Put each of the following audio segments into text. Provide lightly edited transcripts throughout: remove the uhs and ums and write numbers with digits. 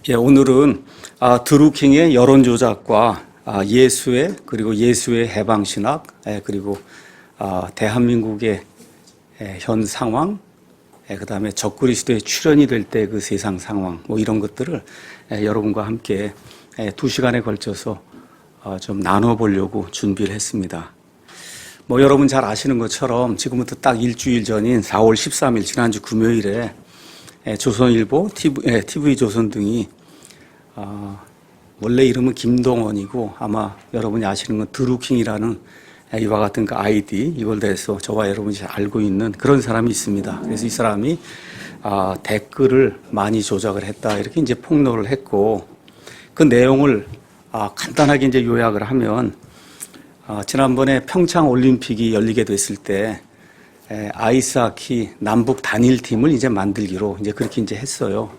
예, 오늘은 드루킹의 여론 조작과 예수의 그리고 예수의 해방 신학 그리고 대한민국의 현 상황 그다음에 적그리스도의 출현이 될 때 그 세상 상황 뭐 이런 것들을 여러분과 함께 2시간에 걸쳐서 좀 나눠 보려고 준비를 했습니다. 뭐 여러분 잘 아시는 것처럼 지금부터 딱 일주일 전인 4월 13일 지난주 금요일에 조선일보, TV조선 등이 원래 이름은 김동원이고 아마 여러분이 아시는 건 드루킹이라는 이와 같은 그 아이디 이걸 대해서 저와 여러분이 잘 알고 있는 그런 사람이 있습니다. 그래서 이 사람이 댓글을 많이 조작을 했다 이렇게 이제 폭로를 했고 그 내용을 간단하게 이제 요약을 하면 지난번에 평창 올림픽이 열리게 됐을 때 아이스하키 남북 단일팀을 이제 만들기로 이제 그렇게 이제 했어요.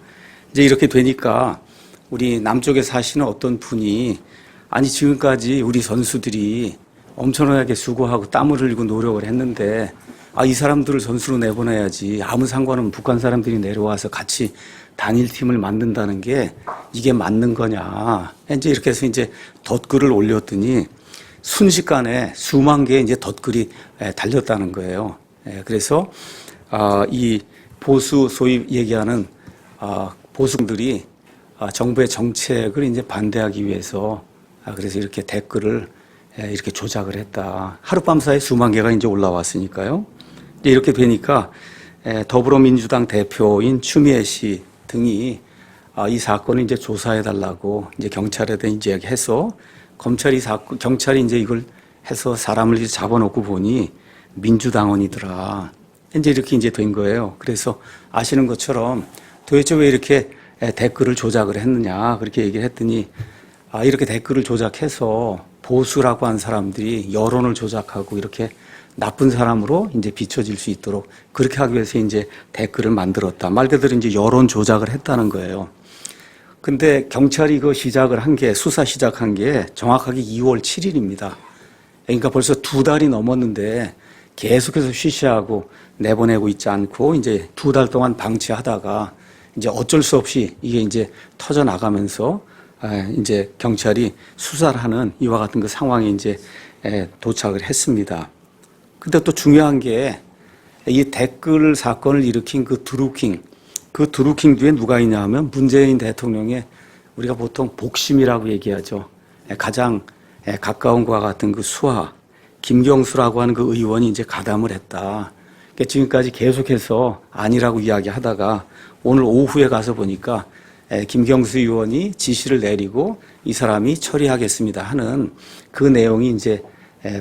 이제 이렇게 되니까 우리 남쪽에 사시는 어떤 분이 아니 지금까지 우리 선수들이 엄청나게 수고하고 땀을 흘리고 노력을 했는데 이 사람들을 선수로 내보내야지 아무 상관없는 북한 사람들이 내려와서 같이 단일팀을 만든다는 게 이게 맞는 거냐. 이제 이렇게 해서 이제 덧글을 올렸더니 순식간에 수만 개의 이제 덧글이 달렸다는 거예요. 그래서 이 보수 소위 얘기하는 보수들이 정부의 정책을 이제 반대하기 위해서 그래서 이렇게 댓글을 이렇게 조작을 했다. 하룻밤 사이에 수만 개가 이제 올라왔으니까요. 이렇게 되니까 더불어민주당 대표인 추미애 씨 등이 이 사건을 이제 조사해 달라고 이제 경찰에다 이제 해서 경찰이 이제 이걸 해서 사람을 이제 잡아놓고 보니 민주당원이더라. 이제 이렇게 이제 된 거예요. 그래서 아시는 것처럼 도대체 왜 이렇게 댓글을 조작을 했느냐 그렇게 얘기를 했더니 이렇게 댓글을 조작해서 보수라고 한 사람들이 여론을 조작하고 이렇게 나쁜 사람으로 이제 비춰질 수 있도록 그렇게 하기 위해서 이제 댓글을 만들었다. 말 그대로 이제 여론 조작을 했다는 거예요. 근데 경찰이 그 수사 시작한 게 정확하게 2월 7일입니다. 그러니까 벌써 2달이 넘었는데 계속해서 쉬쉬하고 내보내고 있지 않고 이제 2달 동안 방치하다가 이제 어쩔 수 없이 이게 이제 터져 나가면서 이제 경찰이 수사를 하는 이와 같은 그 상황에 이제 도착을 했습니다. 근데 또 중요한 게 이 댓글 사건을 일으킨 그 드루킹 뒤에 누가 있냐 하면 문재인 대통령의 우리가 보통 복심이라고 얘기하죠. 가장 가까운 것과 같은 그 수하, 김경수라고 하는 그 의원이 이제 가담을 했다. 그러니까 지금까지 계속해서 아니라고 이야기하다가 오늘 오후에 가서 보니까 김경수 의원이 지시를 내리고 이 사람이 처리하겠습니다 하는 그 내용이 이제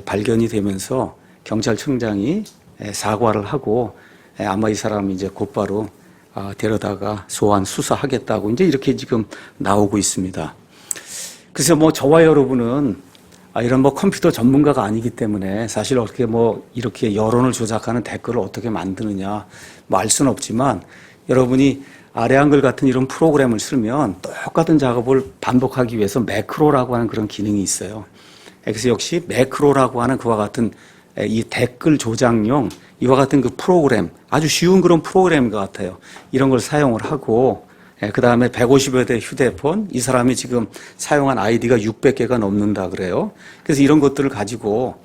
발견이 되면서 경찰청장이 사과를 하고 아마 이 사람이 이제 곧바로 데려다가 소환 수사하겠다고 이제 이렇게 지금 나오고 있습니다. 그래서 뭐 저와 여러분은 이런 뭐 컴퓨터 전문가가 아니기 때문에 사실 어떻게 뭐 이렇게 여론을 조작하는 댓글을 어떻게 만드느냐 뭐 알 수는 없지만 여러분이 아래 한글 같은 이런 프로그램을 쓰면 똑같은 작업을 반복하기 위해서 매크로라고 하는 그런 기능이 있어요. 그래서 역시 매크로라고 하는 그와 같은 이 댓글 조작용 이와 같은 그 프로그램 아주 쉬운 그런 프로그램 같아요. 이런 걸 사용을 하고 그 다음에 150여 대 휴대폰 이 사람이 지금 사용한 아이디가 600개가 넘는다 그래요. 그래서 이런 것들을 가지고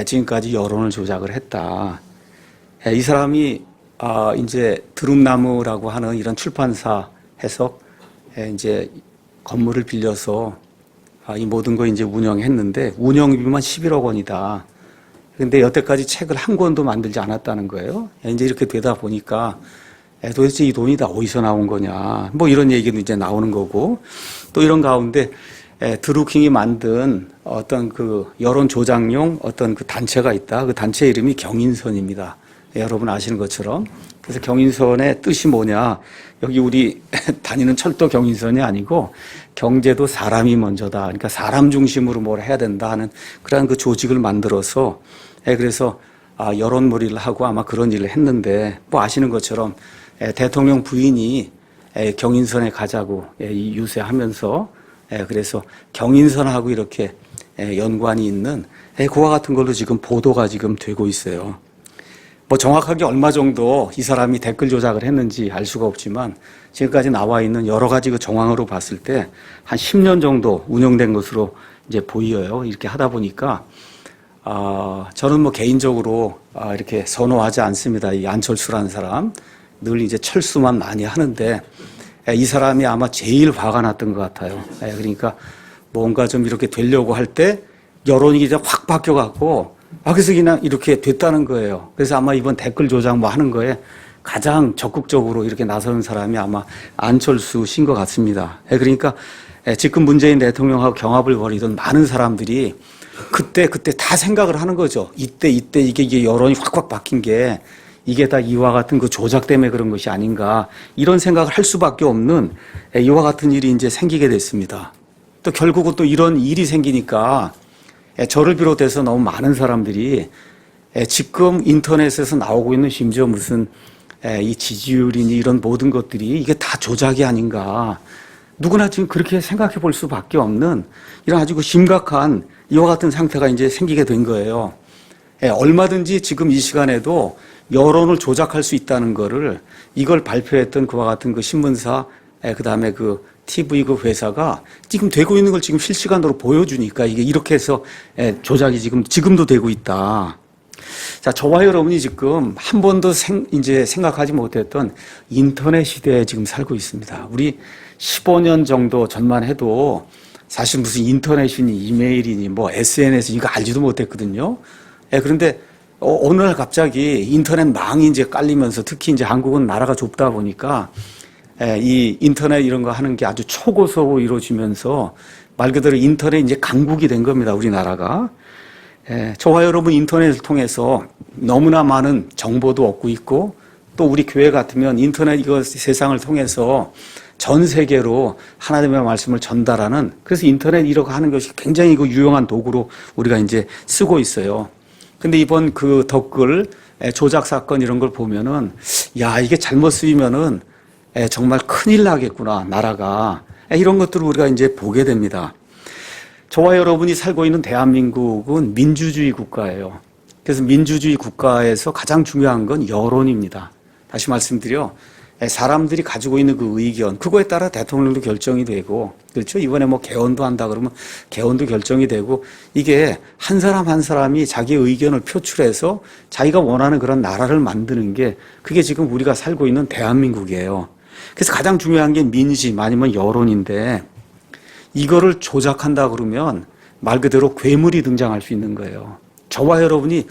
지금까지 여론을 조작을 했다. 이 사람이 이제 드rum나무라고 하는 이런 출판사 해석 이제 건물을 빌려서 이 모든 거 이제 운영했는데 운영비만 11억 원이다. 근데 여태까지 책을 한 권도 만들지 않았다는 거예요. 이제 이렇게 되다 보니까 도대체 이 돈이 다 어디서 나온 거냐. 뭐 이런 얘기도 이제 나오는 거고 또 이런 가운데 드루킹이 만든 어떤 그 여론 조작용 어떤 그 단체가 있다. 그 단체 이름이 경인선입니다. 여러분 아시는 것처럼. 그래서 경인선의 뜻이 뭐냐. 여기 우리 다니는 철도 경인선이 아니고 경제도 사람이 먼저다. 그러니까 사람 중심으로 뭘 해야 된다 하는 그런 그 조직을 만들어서 그래서 여론몰이를 하고 아마 그런 일을 했는데 뭐 아시는 것처럼 대통령 부인이 경인선에 가자고 유세하면서 그래서 경인선하고 이렇게 연관이 있는 그와 같은 걸로 지금 보도가 지금 되고 있어요. 뭐 정확하게 얼마 정도 이 사람이 댓글 조작을 했는지 알 수가 없지만 지금까지 나와 있는 여러 가지 그 정황으로 봤을 때 한 10년 정도 운영된 것으로 이제 보여요. 이렇게 하다 보니까 저는 뭐 개인적으로 이렇게 선호하지 않습니다. 이 안철수라는 사람 늘 이제 철수만 많이 하는데 이 사람이 아마 제일 화가 났던 것 같아요. 그러니까 뭔가 좀 이렇게 되려고 할 때 여론이 이제 확 바뀌어갖고 그래서 그냥 이렇게 됐다는 거예요. 그래서 아마 이번 댓글 조작 뭐 하는 거에 가장 적극적으로 이렇게 나서는 사람이 아마 안철수 씨인 것 같습니다. 그러니까 지금 문재인 대통령하고 경합을 벌이던 많은 사람들이 그때 다 생각을 하는 거죠. 이때 이게 여론이 확 바뀐 게 이게 다 이와 같은 그 조작 때문에 그런 것이 아닌가 이런 생각을 할 수밖에 없는 이와 같은 일이 이제 생기게 됐습니다. 또 결국은 또 이런 일이 생기니까 저를 비롯해서 너무 많은 사람들이 지금 인터넷에서 나오고 있는 심지어 무슨 이 지지율이니 이런 모든 것들이 이게 다 조작이 아닌가 누구나 지금 그렇게 생각해 볼 수밖에 없는 이런 아주 심각한 이와 같은 상태가 이제 생기게 된 거예요. 얼마든지 지금 이 시간에도 여론을 조작할 수 있다는 거를 이걸 발표했던 그와 같은 그 신문사 그다음에 그 TV 그 회사가 지금 되고 있는 걸 지금 실시간으로 보여주니까 이게 이렇게 해서 조작이 지금도 되고 있다. 자, 저와 여러분이 지금 한 번도 이제 생각하지 못했던 인터넷 시대에 지금 살고 있습니다. 우리 15년 정도 전만 해도 사실 무슨 인터넷이니 이메일이니 뭐 SNS 이거 알지도 못했거든요. 그런데 어느 날 갑자기 인터넷 망이 이제 깔리면서 특히 이제 한국은 나라가 좁다 보니까 이 인터넷 이런 거 하는 게 아주 초고속으로 이루어지면서 말 그대로 인터넷 이제 강국이 된 겁니다. 우리나라가. 저와 여러분 인터넷을 통해서 너무나 많은 정보도 얻고 있고 또 우리 교회 같으면 인터넷 이거 세상을 통해서 전 세계로 하나님의 말씀을 전달하는 그래서 인터넷 이렇게 하는 것이 굉장히 그 유용한 도구로 우리가 이제 쓰고 있어요. 근데 이번 그 댓글 조작 사건 이런 걸 보면은 야, 이게 잘못 쓰이면은 정말 큰일 나겠구나, 나라가. 이런 것들을 우리가 이제 보게 됩니다. 저와 여러분이 살고 있는 대한민국은 민주주의 국가예요. 그래서 민주주의 국가에서 가장 중요한 건 여론입니다. 다시 말씀드려, 사람들이 가지고 있는 그 의견, 그거에 따라 대통령도 결정이 되고, 그렇죠? 이번에 뭐 개헌도 한다 그러면 개헌도 결정이 되고, 이게 한 사람 한 사람이 자기 의견을 표출해서 자기가 원하는 그런 나라를 만드는 게 그게 지금 우리가 살고 있는 대한민국이에요. 그래서 가장 중요한 게 민심 아니면 여론인데 이거를 조작한다 그러면 말 그대로 괴물이 등장할 수 있는 거예요. 저와 여러분이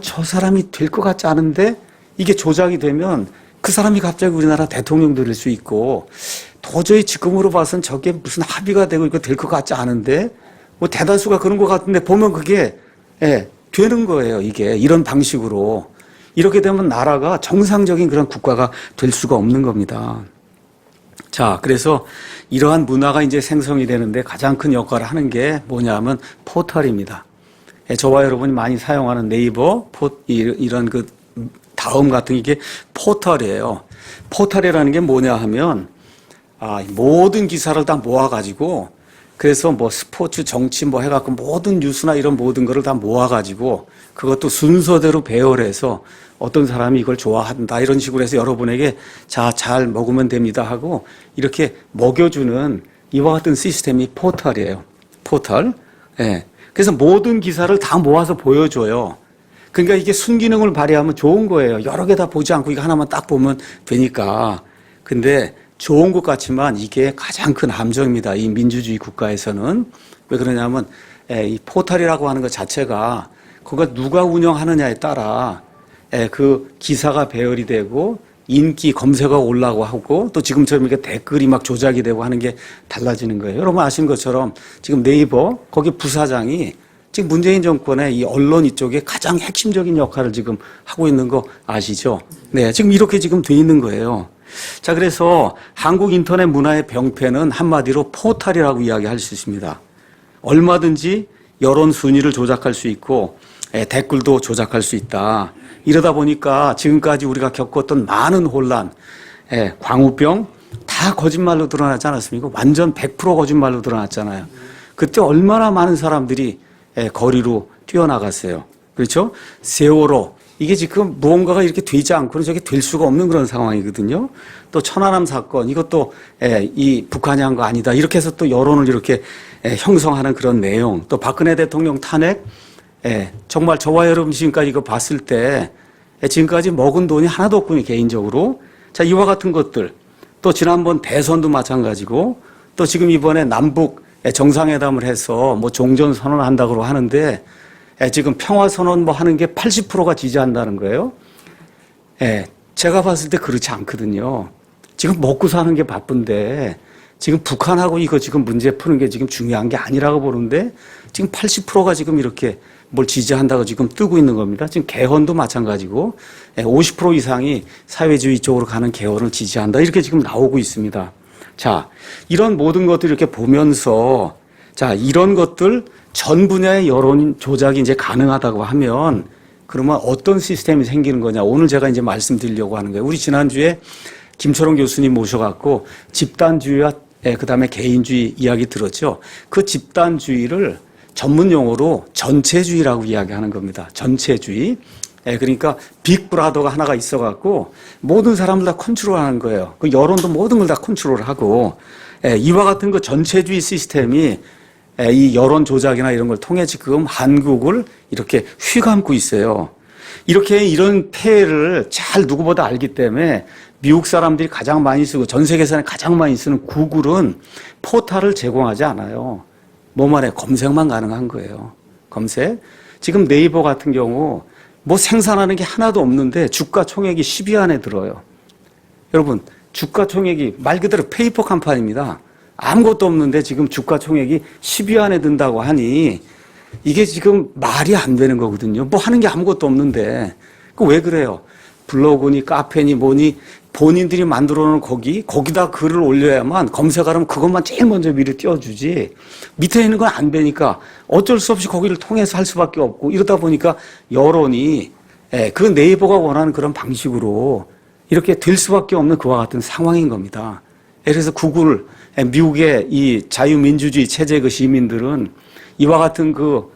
저 사람이 될 것 같지 않은데 이게 조작이 되면 그 사람이 갑자기 우리나라 대통령도 될 수 있고 도저히 지금으로 봐서는 저게 무슨 합의가 되고 이거 될 것 같지 않은데 뭐 대다수가 그런 것 같은데 보면 그게 되는 거예요. 이게 이런 방식으로. 이렇게 되면 나라가 정상적인 그런 국가가 될 수가 없는 겁니다. 자, 그래서 이러한 문화가 이제 생성이 되는데 가장 큰 역할을 하는 게 뭐냐면 포털입니다. 저와 여러분이 많이 사용하는 네이버, 이런 그 다음 같은 이게 포털이에요. 포털이라는 게 뭐냐 하면 모든 기사를 다 모아가지고 그래서 뭐 스포츠, 정치 뭐 해갖고 모든 뉴스나 이런 모든 거를 다 모아가지고 그것도 순서대로 배열해서 어떤 사람이 이걸 좋아한다 이런 식으로 해서 여러분에게 자, 잘 먹으면 됩니다 하고 이렇게 먹여주는 이와 같은 시스템이 포털이에요. 포털. 그래서 모든 기사를 다 모아서 보여줘요. 그러니까 이게 순기능을 발휘하면 좋은 거예요. 여러 개 다 보지 않고 이거 하나만 딱 보면 되니까. 근데 좋은 것 같지만 이게 가장 큰 함정입니다. 이 민주주의 국가에서는. 왜 그러냐면 이 포털이라고 하는 것 자체가 그거 누가 운영하느냐에 따라 그 기사가 배열이 되고 인기 검색어가 올라가고 하고 또 지금처럼 이렇게 댓글이 막 조작이 되고 하는 게 달라지는 거예요. 여러분 아시는 것처럼 지금 네이버 거기 부사장이 지금 문재인 정권의 이 언론 이쪽에 가장 핵심적인 역할을 지금 하고 있는 거 아시죠? 네, 지금 이렇게 지금 돼 있는 거예요. 자, 그래서 한국 인터넷 문화의 병폐는 한마디로 포탈이라고 이야기할 수 있습니다. 얼마든지 여론 순위를 조작할 수 있고 댓글도 조작할 수 있다. 이러다 보니까 지금까지 우리가 겪었던 많은 혼란, 광우병 다 거짓말로 드러나지 않았습니까? 완전 100% 거짓말로 드러났잖아요. 그때 얼마나 많은 사람들이 거리로 뛰어나갔어요. 그렇죠? 세월호 이게 지금 무언가가 이렇게 되지 않고는 저게 될 수가 없는 그런 상황이거든요. 또 천안함 사건 이것도 이 북한이 한 거 아니다. 이렇게 해서 또 여론을 이렇게 형성하는 그런 내용. 또 박근혜 대통령 탄핵 정말 저와 여러분 지금까지 이거 봤을 때 지금까지 먹은 돈이 하나도 없군요. 개인적으로. 자, 이와 같은 것들. 또 지난번 대선도 마찬가지고 또 지금 이번에 남북 정상회담을 해서 뭐 종전 선언을 한다고 하는데 지금 평화선언 뭐 하는 게 80%가 지지한다는 거예요. 제가 봤을 때 그렇지 않거든요. 지금 먹고 사는 게 바쁜데 지금 북한하고 이거 지금 문제 푸는 게 지금 중요한 게 아니라고 보는데 지금 80%가 지금 이렇게 뭘 지지한다고 지금 뜨고 있는 겁니다. 지금 개헌도 마찬가지고 50% 이상이 사회주의 쪽으로 가는 개헌을 지지한다. 이렇게 지금 나오고 있습니다. 자, 이런 모든 것들 이렇게 보면서 자, 이런 것들 전 분야의 여론 조작이 이제 가능하다고 하면 그러면 어떤 시스템이 생기는 거냐. 오늘 제가 이제 말씀드리려고 하는 거예요. 우리 지난주에 김철원 교수님 모셔갖고 집단주의와 그다음에 개인주의 이야기 들었죠. 그 집단주의를 전문 용어로 전체주의라고 이야기하는 겁니다. 전체주의. 그러니까 빅브라더가 하나가 있어갖고 모든 사람들 다 컨트롤하는 거예요. 그 여론도 모든 걸 다 컨트롤하고 이와 같은 그 전체주의 시스템이 이 여론 조작이나 이런 걸 통해 지금 한국을 이렇게 휘감고 있어요. 이렇게 이런 폐해를 잘 누구보다 알기 때문에 미국 사람들이 가장 많이 쓰고 전 세계에서 가장 많이 쓰는 구글은 포탈을 제공하지 않아요. 뭐만 해? 검색만 가능한 거예요. 검색. 지금 네이버 같은 경우 뭐 생산하는 게 하나도 없는데 주가 총액이 10위 안에 들어요. 여러분, 주가 총액이 말 그대로 페이퍼 컴퍼니입니다. 아무것도 없는데 지금 주가 총액이 10위 안에 든다고 하니 이게 지금 말이 안 되는 거거든요. 뭐 하는 게 아무것도 없는데. 그 왜 그래요? 블로그니 카페니 뭐니 본인들이 만들어 놓은 거기다 글을 올려야만 검색하려면 그것만 제일 먼저 위로 띄워주지. 밑에 있는 건 안 되니까 어쩔 수 없이 거기를 통해서 할 수밖에 없고 이러다 보니까 여론이 그 네이버가 원하는 그런 방식으로 이렇게 될 수밖에 없는 그와 같은 상황인 겁니다. 그래서 구글, 미국의 이 자유민주주의 체제 그 시민들은 이와 같은 그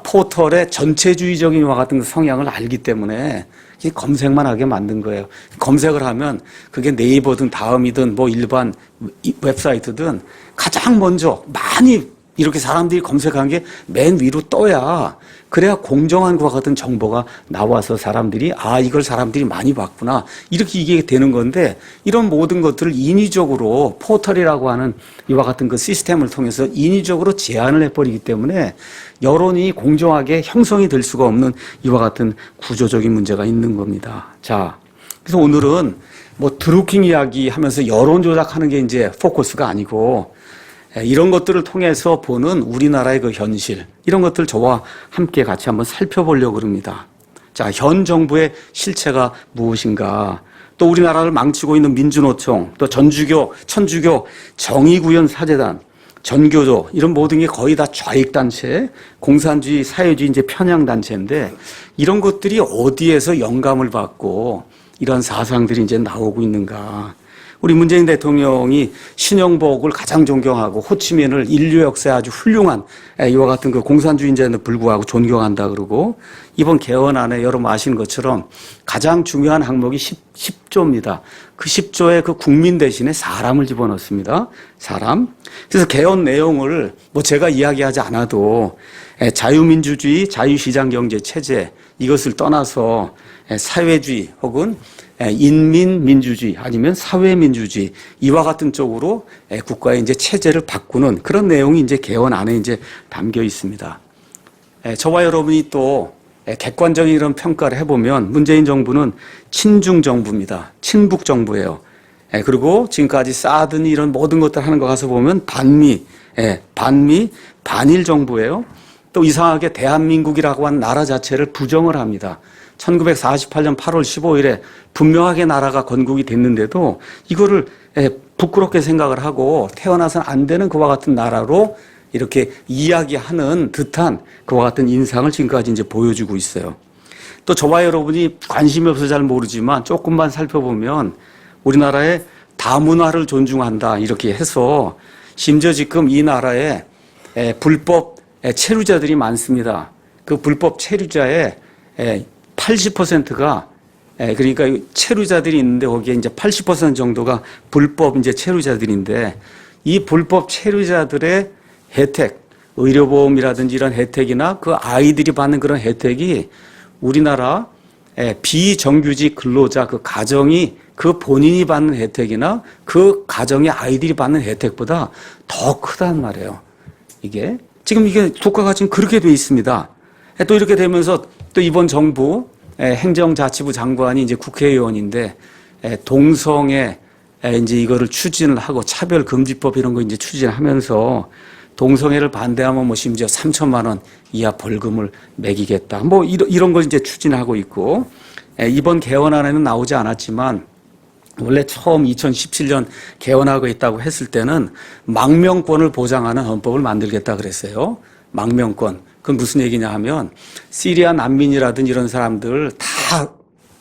포털의 전체주의적인 이와 같은 그 성향을 알기 때문에 검색만 하게 만든 거예요. 검색을 하면 그게 네이버든 다음이든 뭐 일반 웹사이트든 가장 먼저 많이 이렇게 사람들이 검색한 게 맨 위로 떠야 그래야 공정한 것과 같은 정보가 나와서 사람들이 이걸 사람들이 많이 봤구나 이렇게 이게 되는 건데 이런 모든 것들을 인위적으로 포털이라고 하는 이와 같은 그 시스템을 통해서 인위적으로 제한을 해버리기 때문에 여론이 공정하게 형성이 될 수가 없는 이와 같은 구조적인 문제가 있는 겁니다. 자, 그래서 오늘은 뭐 드루킹 이야기 하면서 여론 조작하는 게 이제 포커스가 아니고 이런 것들을 통해서 보는 우리나라의 그 현실, 이런 것들 저와 함께 같이 한번 살펴보려고 합니다. 자, 현 정부의 실체가 무엇인가, 또 우리나라를 망치고 있는 민주노총, 또 천주교 정의구현 사재단, 전교조, 이런 모든 게 거의 다 좌익단체, 공산주의, 사회주의 이제 편향단체인데 이런 것들이 어디에서 영감을 받고 이런 사상들이 이제 나오고 있는가. 우리 문재인 대통령이 신영복을 가장 존경하고 호치민을 인류 역사에 아주 훌륭한 이와 같은 그 공산주의인자에도 불구하고 존경한다 그러고 이번 개헌안에 여러분 아시는 것처럼 가장 중요한 항목이 10조입니다. 그 10조에 그 국민 대신에 사람을 집어넣습니다. 사람. 그래서 개헌 내용을 뭐 제가 이야기하지 않아도 자유민주주의, 자유시장경제 체제 이것을 떠나서 사회주의 혹은 인민민주주의 아니면 사회민주주의 이와 같은 쪽으로 국가의 이제 체제를 바꾸는 그런 내용이 이제 개헌 안에 이제 담겨 있습니다. 저와 여러분이 또 객관적인 이런 평가를 해보면 문재인 정부는 친중 정부입니다. 친북 정부예요. 그리고 지금까지 쌓아둔 이런 모든 것들 하는 거 가서 보면 반미, 반일 정부예요. 또 이상하게 대한민국이라고 하는 나라 자체를 부정을 합니다. 1948년 8월 15일에 분명하게 나라가 건국이 됐는데도 이거를 부끄럽게 생각을 하고 태어나서는 안 되는 그와 같은 나라로 이렇게 이야기하는 듯한 그와 같은 인상을 지금까지 이제 보여주고 있어요. 또 저와 여러분이 관심이 없어서 잘 모르지만 조금만 살펴보면 우리나라의 다문화를 존중한다 이렇게 해서 심지어 지금 이 나라에 불법 체류자들이 많습니다. 그 불법 체류자의 80%가 그러니까 체류자들이 있는데 거기에 이제 80% 정도가 불법 이제 체류자들인데 이 불법 체류자들의 혜택, 의료보험이라든지 이런 혜택이나 그 아이들이 받는 그런 혜택이 우리나라 비정규직 근로자 그 가정이 그 본인이 받는 혜택이나 그 가정의 아이들이 받는 혜택보다 더 크단 말이에요. 이게 지금 이게 국가가 지금 그렇게 돼 있습니다. 또 이렇게 되면서 또 이번 정부 행정자치부 장관이 이제 국회의원인데 동성애 이제 이거를 추진을 하고 차별금지법 이런 거 이제 추진하면서 동성애를 반대하면 뭐 심지어 3천만 원 이하 벌금을 매기겠다. 뭐 이런 걸 이제 추진하고 있고 이번 개헌안에는 나오지 않았지만 원래 처음 2017년 개헌하고 있다고 했을 때는 망명권을 보장하는 헌법을 만들겠다 그랬어요. 망명권. 그건 무슨 얘기냐 하면 시리아 난민이라든지 이런 사람들 다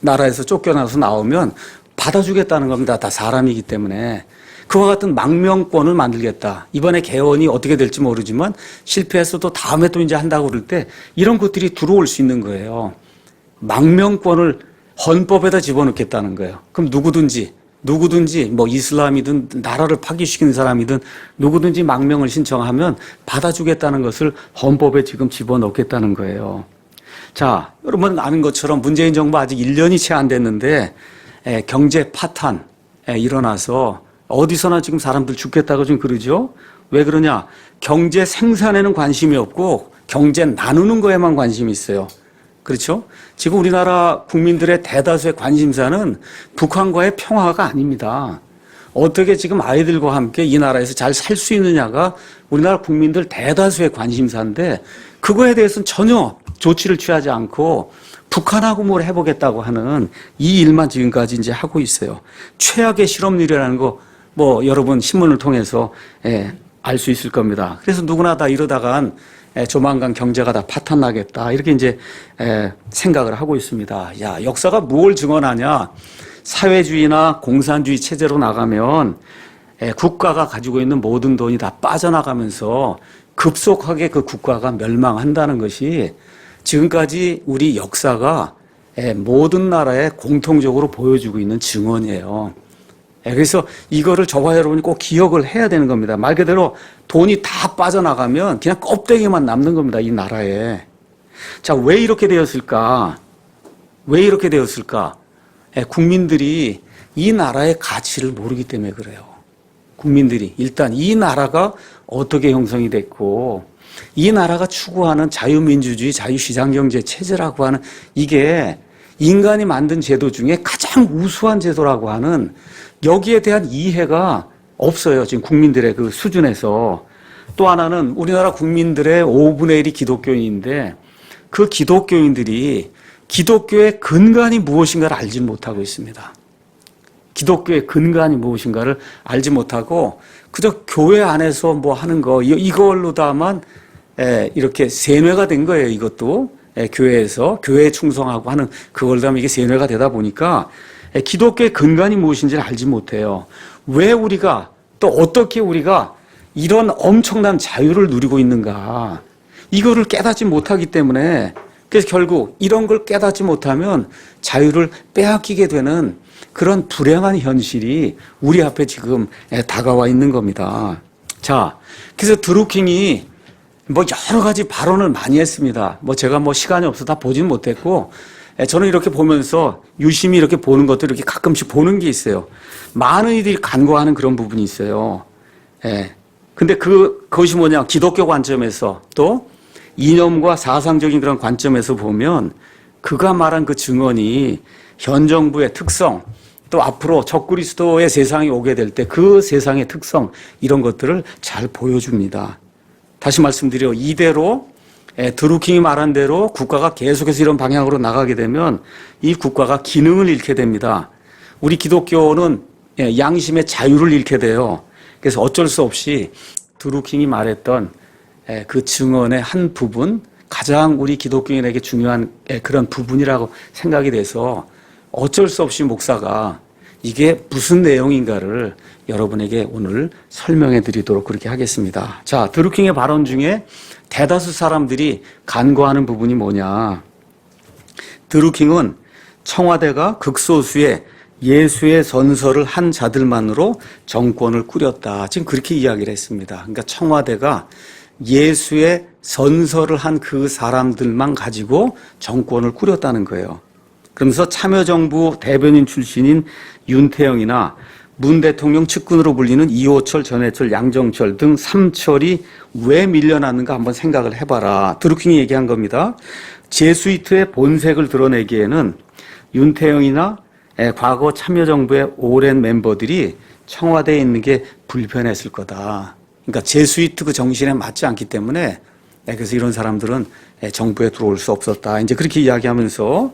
나라에서 쫓겨나서 나오면 받아주겠다는 겁니다. 다 사람이기 때문에. 그와 같은 망명권을 만들겠다. 이번에 개헌이 어떻게 될지 모르지만 실패해서도 다음에 또 이제 한다고 그럴 때 이런 것들이 들어올 수 있는 거예요. 망명권을 헌법에다 집어넣겠다는 거예요. 그럼 누구든지 뭐 이슬람이든 나라를 파괴시키는 사람이든 누구든지 망명을 신청하면 받아주겠다는 것을 헌법에 지금 집어넣겠다는 거예요. 자, 여러분 아는 것처럼 문재인 정부 아직 1년이 채 안 됐는데 경제 파탄 일어나서 어디서나 지금 사람들 죽겠다고 지금 그러죠. 왜 그러냐? 경제 생산에는 관심이 없고 경제 나누는 거에만 관심이 있어요. 그렇죠? 지금 우리나라 국민들의 대다수의 관심사는 북한과의 평화가 아닙니다. 어떻게 지금 아이들과 함께 이 나라에서 잘 살 수 있느냐가 우리나라 국민들 대다수의 관심사인데 그거에 대해서는 전혀 조치를 취하지 않고 북한하고 뭘 해보겠다고 하는 이 일만 지금까지 이제 하고 있어요. 최악의 실업률이라는 거 뭐 여러분 신문을 통해서 알 수 있을 겁니다. 그래서 누구나 다 이러다간 조만간 경제가 다 파탄나겠다 이렇게 이제 생각을 하고 있습니다. 야, 역사가 뭘 증언하냐? 사회주의나 공산주의 체제로 나가면 국가가 가지고 있는 모든 돈이 다 빠져나가면서 급속하게 그 국가가 멸망한다는 것이 지금까지 우리 역사가 모든 나라에 공통적으로 보여주고 있는 증언이에요. 그래서 이거를 저와 여러분이 꼭 기억을 해야 되는 겁니다. 말 그대로 돈이 다 빠져나가면 그냥 껍데기만 남는 겁니다. 이 나라에. 자, 왜 이렇게 되었을까? 왜 이렇게 되었을까? 국민들이 이 나라의 가치를 모르기 때문에 그래요. 국민들이 일단 이 나라가 어떻게 형성이 됐고 이 나라가 추구하는 자유민주주의, 자유시장경제 체제라고 하는 이게 인간이 만든 제도 중에 가장 우수한 제도라고 하는 여기에 대한 이해가 없어요. 지금 국민들의 그 수준에서. 또 하나는 우리나라 국민들의 5분의 1이 기독교인인데 그 기독교인들이 기독교의 근간이 무엇인가를 알지 못하고 있습니다. 기독교의 근간이 무엇인가를 알지 못하고 그저 교회 안에서 뭐 하는 거 이걸로 다만 이렇게 세뇌가 된 거예요. 이것도 교회에서 교회에 충성하고 하는 그걸 다면 이게 세뇌가 되다 보니까 기독교의 근간이 무엇인지를 알지 못해요. 왜 우리가 또 어떻게 우리가 이런 엄청난 자유를 누리고 있는가 이거를 깨닫지 못하기 때문에 그래서 결국 이런 걸 깨닫지 못하면 자유를 빼앗기게 되는 그런 불행한 현실이 우리 앞에 지금 다가와 있는 겁니다. 자, 그래서 드루킹이 뭐 여러 가지 발언을 많이 했습니다. 뭐 제가 뭐 시간이 없어서 다 보진 못했고 저는 이렇게 보면서 유심히 이렇게 보는 것도 이렇게 가끔씩 보는 게 있어요. 많은 이들이 간과하는 그런 부분이 있어요. 근데 그것이 뭐냐? 기독교 관점에서 또 이념과 사상적인 그런 관점에서 보면 그가 말한 그 증언이 현 정부의 특성 또 앞으로 적그리스도의 세상이 오게 될 때 그 세상의 특성 이런 것들을 잘 보여줍니다. 다시 말씀드려 이대로 드루킹이 말한 대로 국가가 계속해서 이런 방향으로 나가게 되면 이 국가가 기능을 잃게 됩니다. 우리 기독교는 양심의 자유를 잃게 돼요. 그래서 어쩔 수 없이 드루킹이 말했던 그 증언의 한 부분, 가장 우리 기독교인에게 중요한 그런 부분이라고 생각이 돼서 어쩔 수 없이 목사가 이게 무슨 내용인가를 여러분에게 오늘 설명해 드리도록 그렇게 하겠습니다. 자, 드루킹의 발언 중에 대다수 사람들이 간과하는 부분이 뭐냐? 드루킹은 청와대가 극소수의 예수의 선서를 한 자들만으로 정권을 꾸렸다. 지금 그렇게 이야기를 했습니다. 그러니까 청와대가 예수의 선서를 한 그 사람들만 가지고 정권을 꾸렸다는 거예요. 그러면서 참여정부 대변인 출신인 윤태영이나 문 대통령 측근으로 불리는 이호철, 전해철, 양정철 등 삼철이 왜 밀려났는가 한번 생각을 해봐라. 드루킹이 얘기한 겁니다. 제수이트의 본색을 드러내기에는 윤태영이나 과거 참여정부의 오랜 멤버들이 청와대에 있는 게 불편했을 거다. 그러니까 제수이트 그 정신에 맞지 않기 때문에 그래서 이런 사람들은 정부에 들어올 수 없었다. 이제 그렇게 이야기하면서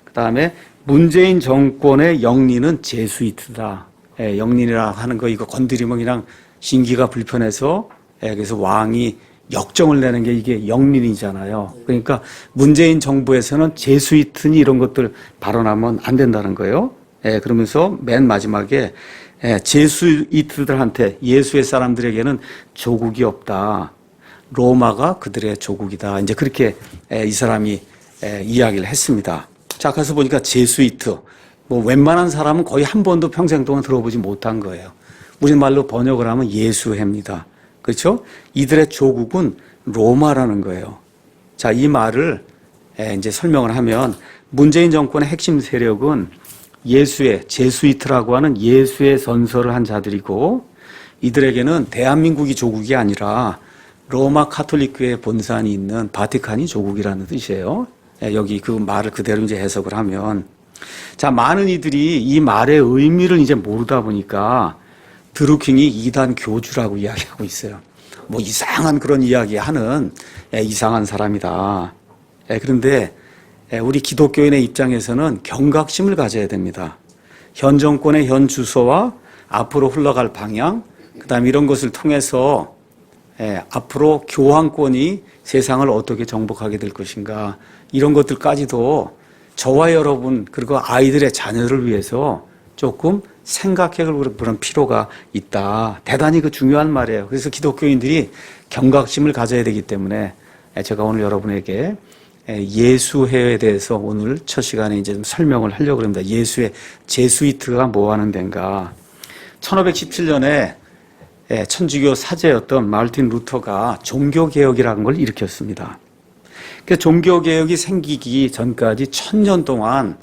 그다음에 문재인 정권의 영리는 제수이트다. 영린이라 하는 거 이거 건드리면 그냥 신기가 불편해서 그래서 왕이 역정을 내는 게 이게 영린이잖아요. 그러니까 문재인 정부에서는 제수이트니 이런 것들 발언하면 안 된다는 거예요. 그러면서 맨 마지막에 제수이트들한테 예수의 사람들에게는 조국이 없다. 로마가 그들의 조국이다. 이제 그렇게 이 사람이 이야기를 했습니다. 자, 가서 보니까 제수이트. 뭐 웬만한 사람은 거의 한 번도 평생 동안 들어보지 못한 거예요. 우리말로 번역을 하면 예수회입니다. 그렇죠? 이들의 조국은 로마라는 거예요. 자, 이 말을 이제 설명을 하면 문재인 정권의 핵심 세력은 예수의 제수이트라고 하는 예수의 선서를 한 자들이고 이들에게는 대한민국이 조국이 아니라 로마 카톨릭교회 본산이 있는 바티칸이 조국이라는 뜻이에요. 여기 그 말을 그대로 이제 해석을 하면 자, 많은 이들이 이 말의 의미를 이제 모르다 보니까 드루킹이 이단 교주라고 이야기하고 있어요. 뭐 이상한 그런 이야기 하는 이상한 사람이다. 그런데 우리 기독교인의 입장에서는 경각심을 가져야 됩니다. 현 정권의 현 주소와 앞으로 흘러갈 방향, 그다음에 이런 것을 통해서 앞으로 교황권이 세상을 어떻게 정복하게 될 것인가 이런 것들까지도 저와 여러분 그리고 아이들의 자녀를 위해서 조금 생각해 볼 그런 필요가 있다. 대단히 그 중요한 말이에요. 그래서 기독교인들이 경각심을 가져야 되기 때문에 제가 오늘 여러분에게 예수회에 대해서 오늘 첫 시간에 이제 좀 설명을 하려고 합니다. 예수의 제수이트가 뭐 하는 데인가. 1517년에 천주교 사제였던 마르틴 루터가 종교개혁이라는 걸 일으켰습니다. 그 종교개혁이 생기기 전까지 1000년 동안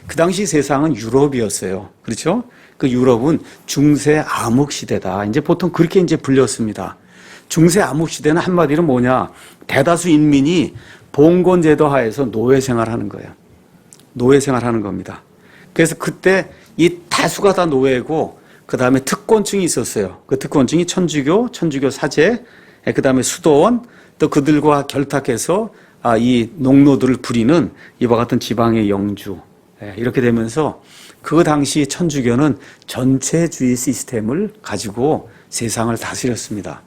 그 당시 세상은 유럽이었어요. 그렇죠? 그 유럽은 중세 암흑 시대다. 이제 보통 그렇게 이제 불렸습니다. 중세 암흑 시대는 한마디로 뭐냐? 대다수 인민이 봉건제도 하에서 노예 생활하는 거예요. 노예 생활하는 겁니다. 그래서 그때 이 다수가 다 노예고 그 다음에 특권층이 있었어요. 그 특권층이 천주교 사제, 그 다음에 수도원, 또 그들과 결탁해서 이 농노들을 부리는 이와 같은 지방의 영주. 이렇게 되면서 그 당시 천주교는 전체주의 시스템을 가지고 세상을 다스렸습니다.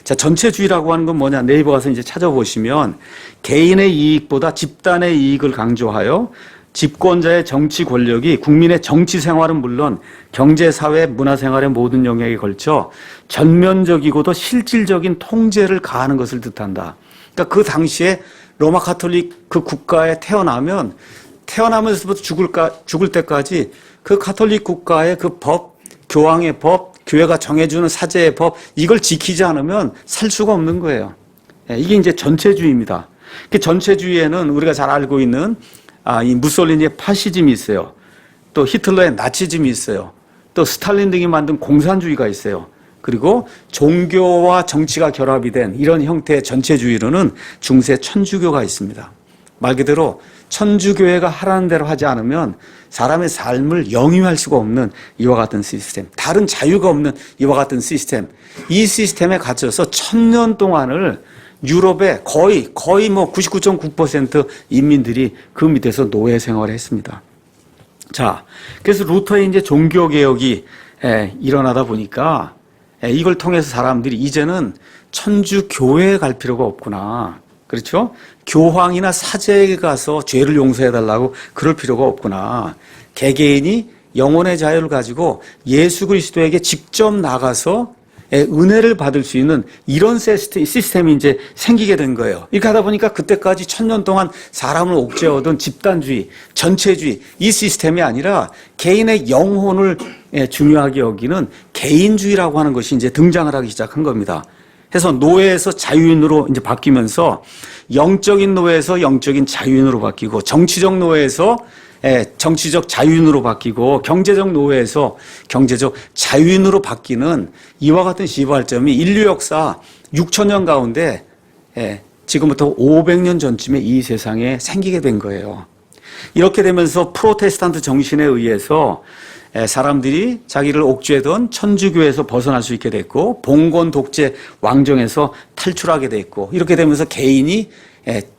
자, 전체주의라고 하는 건 뭐냐? 네이버 가서 이제 찾아보시면 개인의 이익보다 집단의 이익을 강조하여 집권자의 정치 권력이 국민의 정치 생활은 물론 경제, 사회, 문화 생활의 모든 영역에 걸쳐 전면적이고도 실질적인 통제를 가하는 것을 뜻한다. 그러니까 그 당시에 로마 카톨릭 그 국가에 태어나면서부터 죽을 때까지 그 카톨릭 국가의 그 법, 교황의 법, 교회가 정해주는 사제의 법, 이걸 지키지 않으면 살 수가 없는 거예요. 이게 이제 전체주의입니다. 그 전체주의에는 우리가 잘 알고 있는 이 무솔리니의 파시즘이 있어요. 또 히틀러의 나치즘이 있어요. 또 스탈린 등이 만든 공산주의가 있어요. 그리고 종교와 정치가 결합이 된 이런 형태의 전체주의로는 중세 천주교가 있습니다. 말 그대로 천주교회가 하라는 대로 하지 않으면 사람의 삶을 영위할 수가 없는 이와 같은 시스템, 다른 자유가 없는 이와 같은 시스템, 이 시스템에 갇혀서 1000년 동안을 유럽의 거의 뭐 99.9% 인민들이 그 밑에서 노예 생활을 했습니다. 자, 그래서 루터의 이제 종교개혁이 일어나다 보니까 이걸 통해서 사람들이 이제는 천주교회에 갈 필요가 없구나. 그렇죠? 교황이나 사제에게 가서 죄를 용서해달라고 그럴 필요가 없구나. 개개인이 영혼의 자유를 가지고 예수 그리스도에게 직접 나가서 은혜를 받을 수 있는 이런 시스템이 이제 생기게 된 거예요. 이렇게 하다 보니까 그때까지 1000년 동안 사람을 옥죄어던 집단주의, 전체주의 이 시스템이 아니라 개인의 영혼을 중요하게 여기는 개인주의라고 하는 것이 이제 등장을 하기 시작한 겁니다. 그래서 노예에서 자유인으로 이제 바뀌면서 영적인 노예에서 영적인 자유인으로 바뀌고 정치적 노예에서 정치적 자유인으로 바뀌고 경제적 노예에서 경제적 자유인으로 바뀌는 이와 같은 시발점이 인류 역사 6000년 가운데 지금부터 500년 전쯤에 이 세상에 생기게 된 거예요. 이렇게 되면서 프로테스탄트 정신에 의해서 사람들이 자기를 옥죄던 천주교에서 벗어날 수 있게 됐고 봉건 독재 왕정에서 탈출하게 됐고 이렇게 되면서 개인이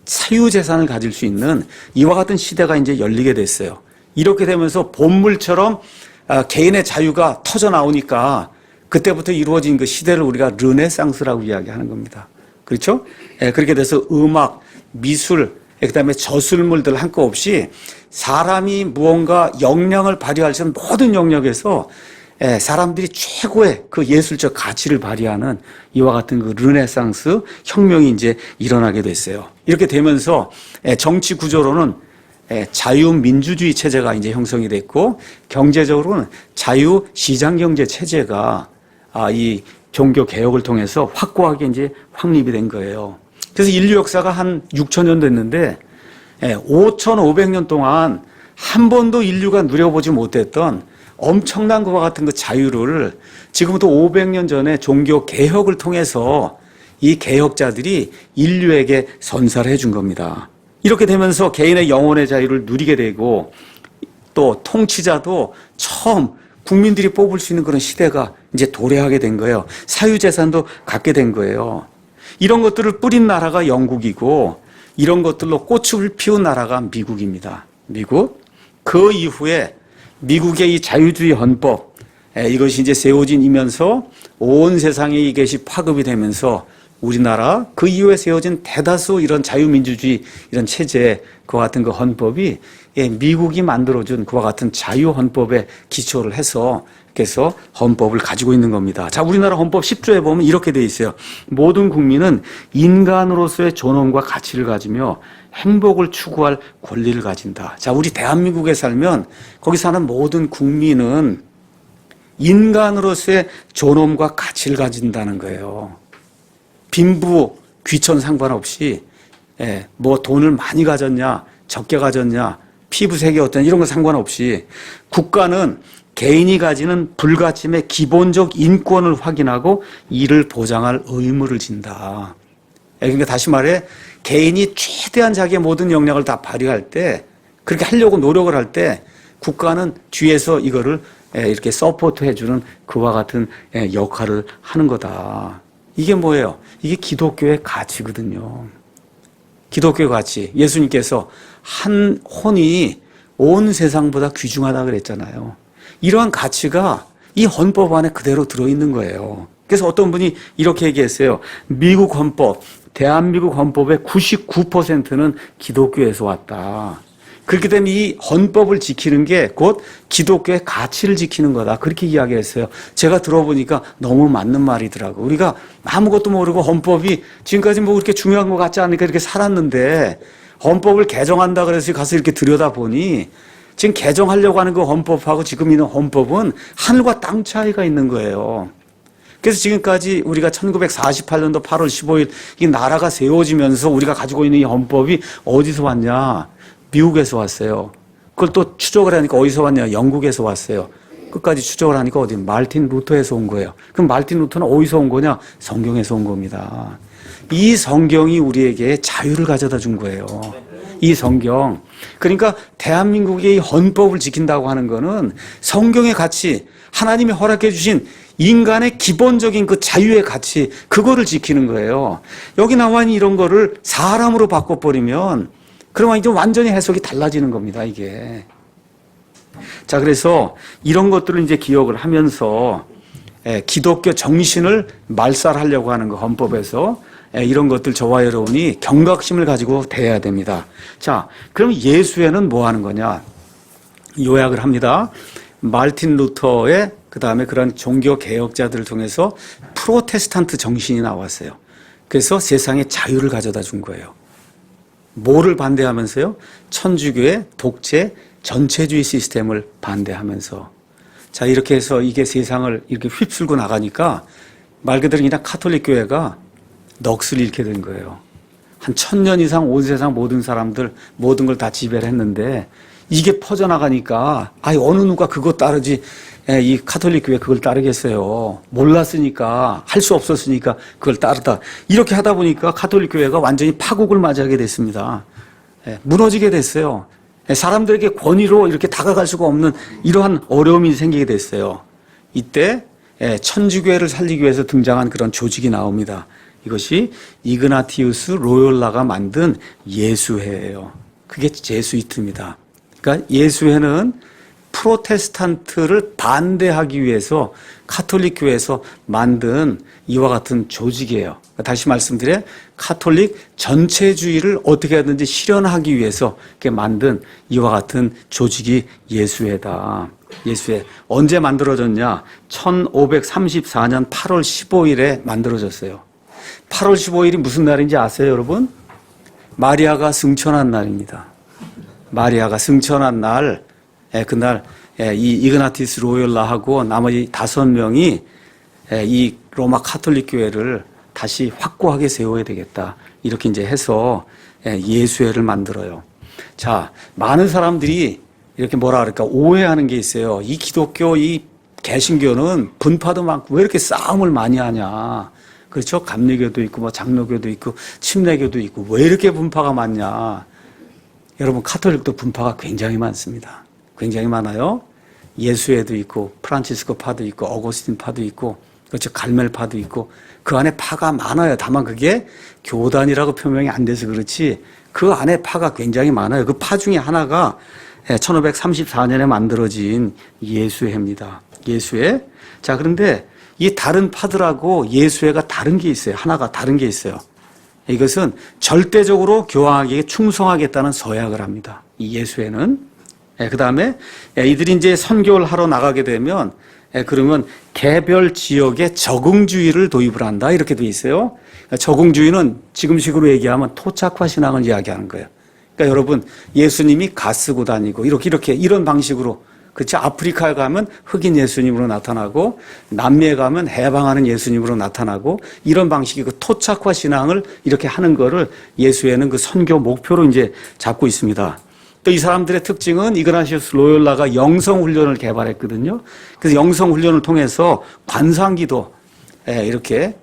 사유재산을 가질 수 있는 이와 같은 시대가 이제 열리게 됐어요. 이렇게 되면서 본물처럼 개인의 자유가 터져 나오니까 그때부터 이루어진 그 시대를 우리가 르네상스라고 이야기하는 겁니다. 그렇죠? 그렇게 돼서 음악, 미술, 그다음에 저술물들 한껏없이 사람이 무언가 역량을 발휘할 수 있는 모든 영역에서 사람들이 최고의 그 예술적 가치를 발휘하는 이와 같은 그 르네상스 혁명이 이제 일어나게 됐어요. 이렇게 되면서 정치 구조로는 자유민주주의 체제가 이제 형성이 됐고 경제적으로는 자유시장경제 체제가 이 종교 개혁을 통해서 확고하게 이제 확립이 된 거예요. 그래서 인류 역사가 한 6000년 됐는데 5500년 동안 한 번도 인류가 누려보지 못했던 엄청난 것과 같은 그 자유를 지금부터 500년 전에 종교 개혁을 통해서 이 개혁자들이 인류에게 선사를 해준 겁니다. 이렇게 되면서 개인의 영혼의 자유를 누리게 되고 또 통치자도 처음 국민들이 뽑을 수 있는 그런 시대가 이제 도래하게 된 거예요. 사유재산도 갖게 된 거예요. 이런 것들을 뿌린 나라가 영국이고 이런 것들로 꽃을 피운 나라가 미국입니다. 미국. 그 이후에 미국의 이 자유주의 헌법 이것이 이제 세워지면서 온 세상에 이것이 파급이 되면서 우리나라 그 이후에 세워진 대다수 이런 자유민주주의 이런 체제 그와 같은 그 헌법이 미국이 만들어준 그와 같은 자유헌법에 기초를 해서 그래서 헌법을 가지고 있는 겁니다. 자, 우리나라 헌법 10조에 보면 이렇게 돼 있어요. 모든 국민은 인간으로서의 존엄과 가치를 가지며 행복을 추구할 권리를 가진다. 자, 우리 대한민국에 살면 거기 사는 모든 국민은 인간으로서의 존엄과 가치를 가진다는 거예요. 빈부, 귀천 상관없이 뭐 돈을 많이 가졌냐, 적게 가졌냐, 피부색이 어떠냐 이런 거 상관없이 국가는 개인이 가지는 불가침의 기본적 인권을 확인하고 이를 보장할 의무를 진다. 그러니까 다시 말해 개인이 최대한 자기의 모든 역량을 다 발휘할 때 그렇게 하려고 노력을 할 때 국가는 뒤에서 이거를 이렇게 서포트 해주는 그와 같은 역할을 하는 거다. 이게 뭐예요? 이게 기독교의 가치거든요. 기독교의 가치. 예수님께서 한 혼이 온 세상보다 귀중하다 그랬잖아요. 이러한 가치가 이 헌법 안에 그대로 들어있는 거예요. 그래서 어떤 분이 이렇게 얘기했어요. 미국 헌법, 대한민국 헌법의 99%는 기독교에서 왔다. 그렇게 되면 이 헌법을 지키는 게 곧 기독교의 가치를 지키는 거다. 그렇게 이야기했어요. 제가 들어보니까 너무 맞는 말이더라고. 우리가 아무것도 모르고 헌법이 지금까지 뭐 그렇게 중요한 것 같지 않으니까 이렇게 살았는데 헌법을 개정한다 그래서 가서 이렇게 들여다보니 지금 개정하려고 하는 그 헌법하고 지금 있는 헌법은 하늘과 땅 차이가 있는 거예요. 그래서 지금까지 우리가 1948년도 8월 15일 이 나라가 세워지면서 우리가 가지고 있는 이 헌법이 어디서 왔냐? 미국에서 왔어요. 그걸 또 추적을 하니까 어디서 왔냐? 영국에서 왔어요. 끝까지 추적을 하니까 어디? 말틴 루터에서 온 거예요. 그럼 말틴 루터는 어디서 온 거냐? 성경에서 온 겁니다. 이 성경이 우리에게 자유를 가져다 준 거예요. 이 성경. 그러니까 대한민국의 이 헌법을 지킨다고 하는 거는 성경의 가치, 하나님이 허락해 주신 인간의 기본적인 그 자유의 가치, 그거를 지키는 거예요. 여기 나와 있는 이런 거를 사람으로 바꿔버리면 그러면 이제 완전히 해석이 달라지는 겁니다, 이게. 자, 그래서 이런 것들을 이제 기억을 하면서 기독교 정신을 말살하려고 하는 그 헌법에서 이런 것들 저와 여러분이 경각심을 가지고 대해야 됩니다. 자, 그럼 예수에는 뭐 하는 거냐? 요약을 합니다. 말틴 루터의 그 다음에 그런 종교 개혁자들을 통해서 프로테스탄트 정신이 나왔어요. 그래서 세상에 자유를 가져다 준 거예요. 뭐를 반대하면서요? 천주교의 독재 전체주의 시스템을 반대하면서. 자, 이렇게 해서 이게 세상을 이렇게 휩쓸고 나가니까 말 그대로 그냥 카톨릭 교회가 넋을 잃게 된 거예요. 한 1000년 이상 온 세상 모든 사람들 모든 걸 다 지배를 했는데 이게 퍼져나가니까 어느 누가 그거 따르지 이 카톨릭 교회 그걸 따르겠어요. 몰랐으니까 할 수 없었으니까 그걸 따르다. 이렇게 하다 보니까 카톨릭 교회가 완전히 파국을 맞이하게 됐습니다. 무너지게 됐어요. 사람들에게 권위로 이렇게 다가갈 수가 없는 이러한 어려움이 생기게 됐어요. 이때 천주교회를 살리기 위해서 등장한 그런 조직이 나옵니다. 이것이 이그나티우스 로욜라가 만든 예수회예요. 그게 제수이트입니다. 그러니까 예수회는 프로테스탄트를 반대하기 위해서 카톨릭 교회에서 만든 이와 같은 조직이에요. 다시 말씀드려 카톨릭 전체주의를 어떻게 하든지 실현하기 위해서 이렇게 만든 이와 같은 조직이 예수회다. 예수회 언제 만들어졌냐? 1534년 8월 15일에 만들어졌어요. 8월 15일이 무슨 날인지 아세요, 여러분? 마리아가 승천한 날입니다. 마리아가 승천한 날, 그날 이 이그나티스 로욜라하고 나머지 5명이 이 로마 카톨릭 교회를 다시 확고하게 세워야 되겠다. 이렇게 이제 해서 예수회를 만들어요. 자, 많은 사람들이 이렇게 뭐라 그럴까 오해하는 게 있어요. 이 기독교, 이 개신교는 분파도 많고 왜 이렇게 싸움을 많이 하냐. 그렇죠? 감리교도 있고 뭐 장로교도 있고 침례교도 있고 왜 이렇게 분파가 많냐. 여러분 카톨릭도 분파가 굉장히 많습니다. 굉장히 많아요. 예수회도 있고 프란치스코 파도 있고 어거스틴 파도 있고 그렇죠? 갈멜 파도 있고 그 안에 파가 많아요. 다만 그게 교단이라고 표명이 안 돼서 그렇지 그 안에 파가 굉장히 많아요. 그 파 중에 하나가 1534년에 만들어진 예수회입니다. 예수회. 자, 그런데 이 다른 파들하고 예수회가 다른 게 있어요. 하나가 다른 게 있어요. 이것은 절대적으로 교황에게 충성하겠다는 서약을 합니다. 이 예수회는. 그 다음에 이들이 이제 선교를 하러 나가게 되면 그러면 개별 지역에 적응주의를 도입을 한다. 이렇게 돼 있어요. 적응주의는 지금식으로 얘기하면 토착화 신앙을 이야기하는 거예요. 그러니까 여러분 예수님이 가 쓰고 다니고 이렇게 이런 방식으로 그렇죠. 아프리카에 가면 흑인 예수님으로 나타나고 남미에 가면 해방하는 예수님으로 나타나고 이런 방식의 그 토착화 신앙을 이렇게 하는 거를 예수회는 그 선교 목표로 이제 잡고 있습니다. 또 이 사람들의 특징은 이그나티우스 로욜라가 영성 훈련을 개발했거든요. 그래서 영성 훈련을 통해서 관상기도 이렇게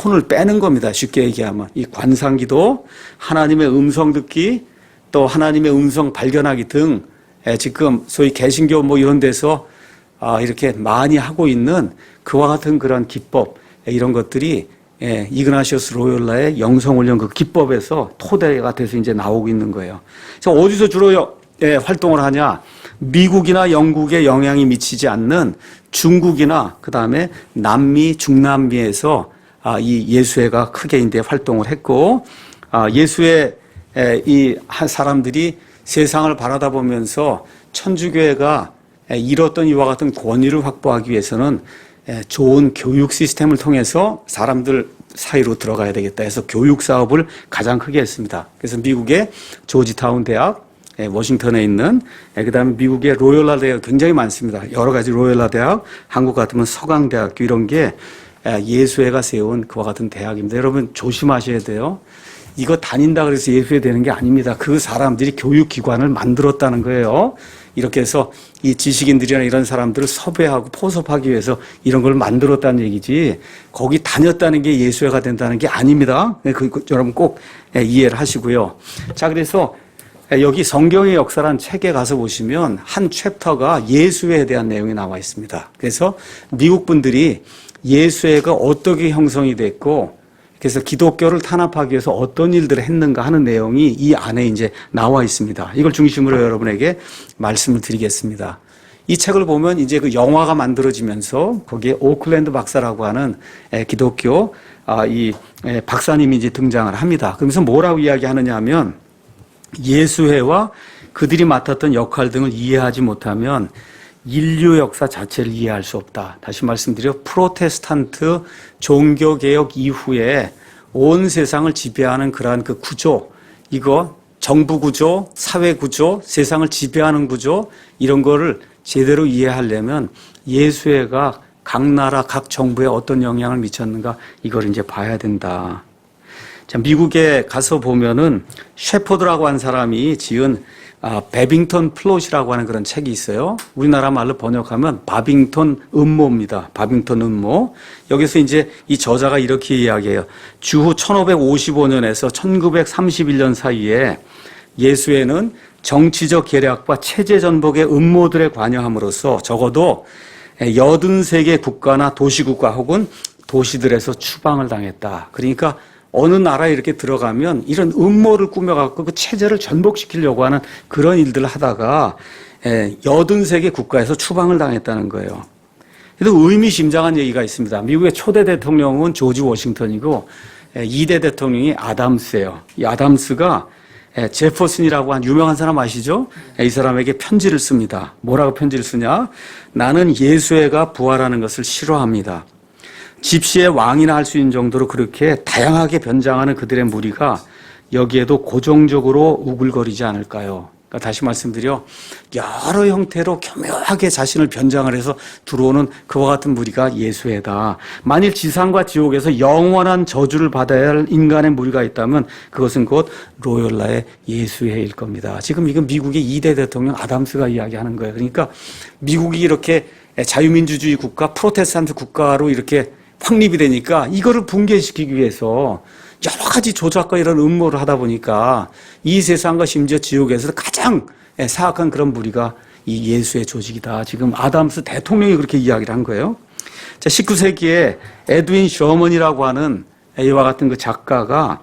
혼을 빼는 겁니다. 쉽게 얘기하면 이 관상기도 하나님의 음성 듣기 또 하나님의 음성 발견하기 등 지금 소위 개신교 뭐 이런 데서 이렇게 많이 하고 있는 그와 같은 그런 기법 이런 것들이 이그나티우스 로욜라의 영성훈련 그 기법에서 토대가 돼서 이제 나오고 있는 거예요. 그래서 어디서 주로 활동을 하냐? 미국이나 영국에 영향이 미치지 않는 중국이나 그 다음에 남미, 중남미에서 이 예수회가 크게 이제 활동을 했고 예수회 이 한 사람들이 세상을 바라다 보면서 천주교회가 이뤘던 이와 같은 권위를 확보하기 위해서는 좋은 교육 시스템을 통해서 사람들 사이로 들어가야 되겠다 해서 교육 사업을 가장 크게 했습니다. 그래서 미국의 조지타운 대학, 워싱턴에 있는 그다음에 미국의 로욜라 대학 굉장히 많습니다. 여러 가지 로욜라 대학, 한국 같으면 서강대학교 이런 게 예수회가 세운 그와 같은 대학입니다. 여러분 조심하셔야 돼요. 이거 다닌다 그래서 예수회 되는 게 아닙니다. 그 사람들이 교육기관을 만들었다는 거예요. 이렇게 해서 이 지식인들이나 이런 사람들을 섭외하고 포섭하기 위해서 이런 걸 만들었다는 얘기지 거기 다녔다는 게 예수회가 된다는 게 아닙니다. 여러분 꼭 이해를 하시고요. 자, 그래서 여기 성경의 역사라는 책에 가서 보시면 한 챕터가 예수회에 대한 내용이 나와 있습니다. 그래서 미국 분들이 예수회가 어떻게 형성이 됐고 그래서 기독교를 탄압하기 위해서 어떤 일들을 했는가 하는 내용이 이 안에 이제 나와 있습니다. 이걸 중심으로 여러분에게 말씀을 드리겠습니다. 이 책을 보면 이제 그 영화가 만들어지면서 거기에 오클랜드 박사라고 하는 기독교 이 박사님이 이제 등장을 합니다. 그러면서 뭐라고 이야기하느냐 하면 예수회와 그들이 맡았던 역할 등을 이해하지 못하면 인류 역사 자체를 이해할 수 없다. 다시 말씀드려 프로테스탄트 종교개혁 이후에 온 세상을 지배하는 그러한 그 구조, 이거 정부 구조, 사회 구조, 세상을 지배하는 구조, 이런 거를 제대로 이해하려면 예수회가 각 나라, 각 정부에 어떤 영향을 미쳤는가, 이걸 이제 봐야 된다. 자, 미국에 가서 보면은 셰퍼드라고 한 사람이 지은 베빙턴 플롯이라고 하는 그런 책이 있어요. 우리나라 말로 번역하면 바빙턴 음모입니다. 바빙턴 음모. 여기서 이제 이 저자가 이렇게 이야기해요. 주후 1555년에서 1931년 사이에 예수회는 정치적 계략과 체제 전복의 음모들에 관여함으로써 적어도 83개 국가나 도시국가 혹은 도시들에서 추방을 당했다. 그러니까 어느 나라에 이렇게 들어가면 이런 음모를 꾸며갖고 그 체제를 전복시키려고 하는 그런 일들을 하다가 83개 국가에서 추방을 당했다는 거예요. 그래도 의미심장한 얘기가 있습니다. 미국의 초대 대통령은 조지 워싱턴이고 2대 대통령이 아담스예요. 이 아담스가 제퍼슨이라고 한 유명한 사람 아시죠? 이 사람에게 편지를 씁니다. 뭐라고 편지를 쓰냐? 나는 예수회가 부활하는 것을 싫어합니다. 집시의 왕이나 할 수 있는 정도로 그렇게 다양하게 변장하는 그들의 무리가 여기에도 고정적으로 우글거리지 않을까요? 그러니까 다시 말씀드려 여러 형태로 교묘하게 자신을 변장을 해서 들어오는 그와 같은 무리가 예수회다. 만일 지상과 지옥에서 영원한 저주를 받아야 할 인간의 무리가 있다면 그것은 곧 로열라의 예수회일 겁니다. 지금 이건 미국의 2대 대통령 아담스가 이야기하는 거예요. 그러니까 미국이 이렇게 자유민주주의 국가, 프로테스탄트 국가로 이렇게 확립이 되니까 이거를 붕괴시키기 위해서 여러 가지 조작과 이런 음모를 하다 보니까 이 세상과 심지어 지옥에서 가장 사악한 그런 무리가 이 예수의 조직이다. 지금 아담스 대통령이 그렇게 이야기를 한 거예요. 자, 19세기에 에드윈 셔먼이라고 하는 이와 같은 그 작가가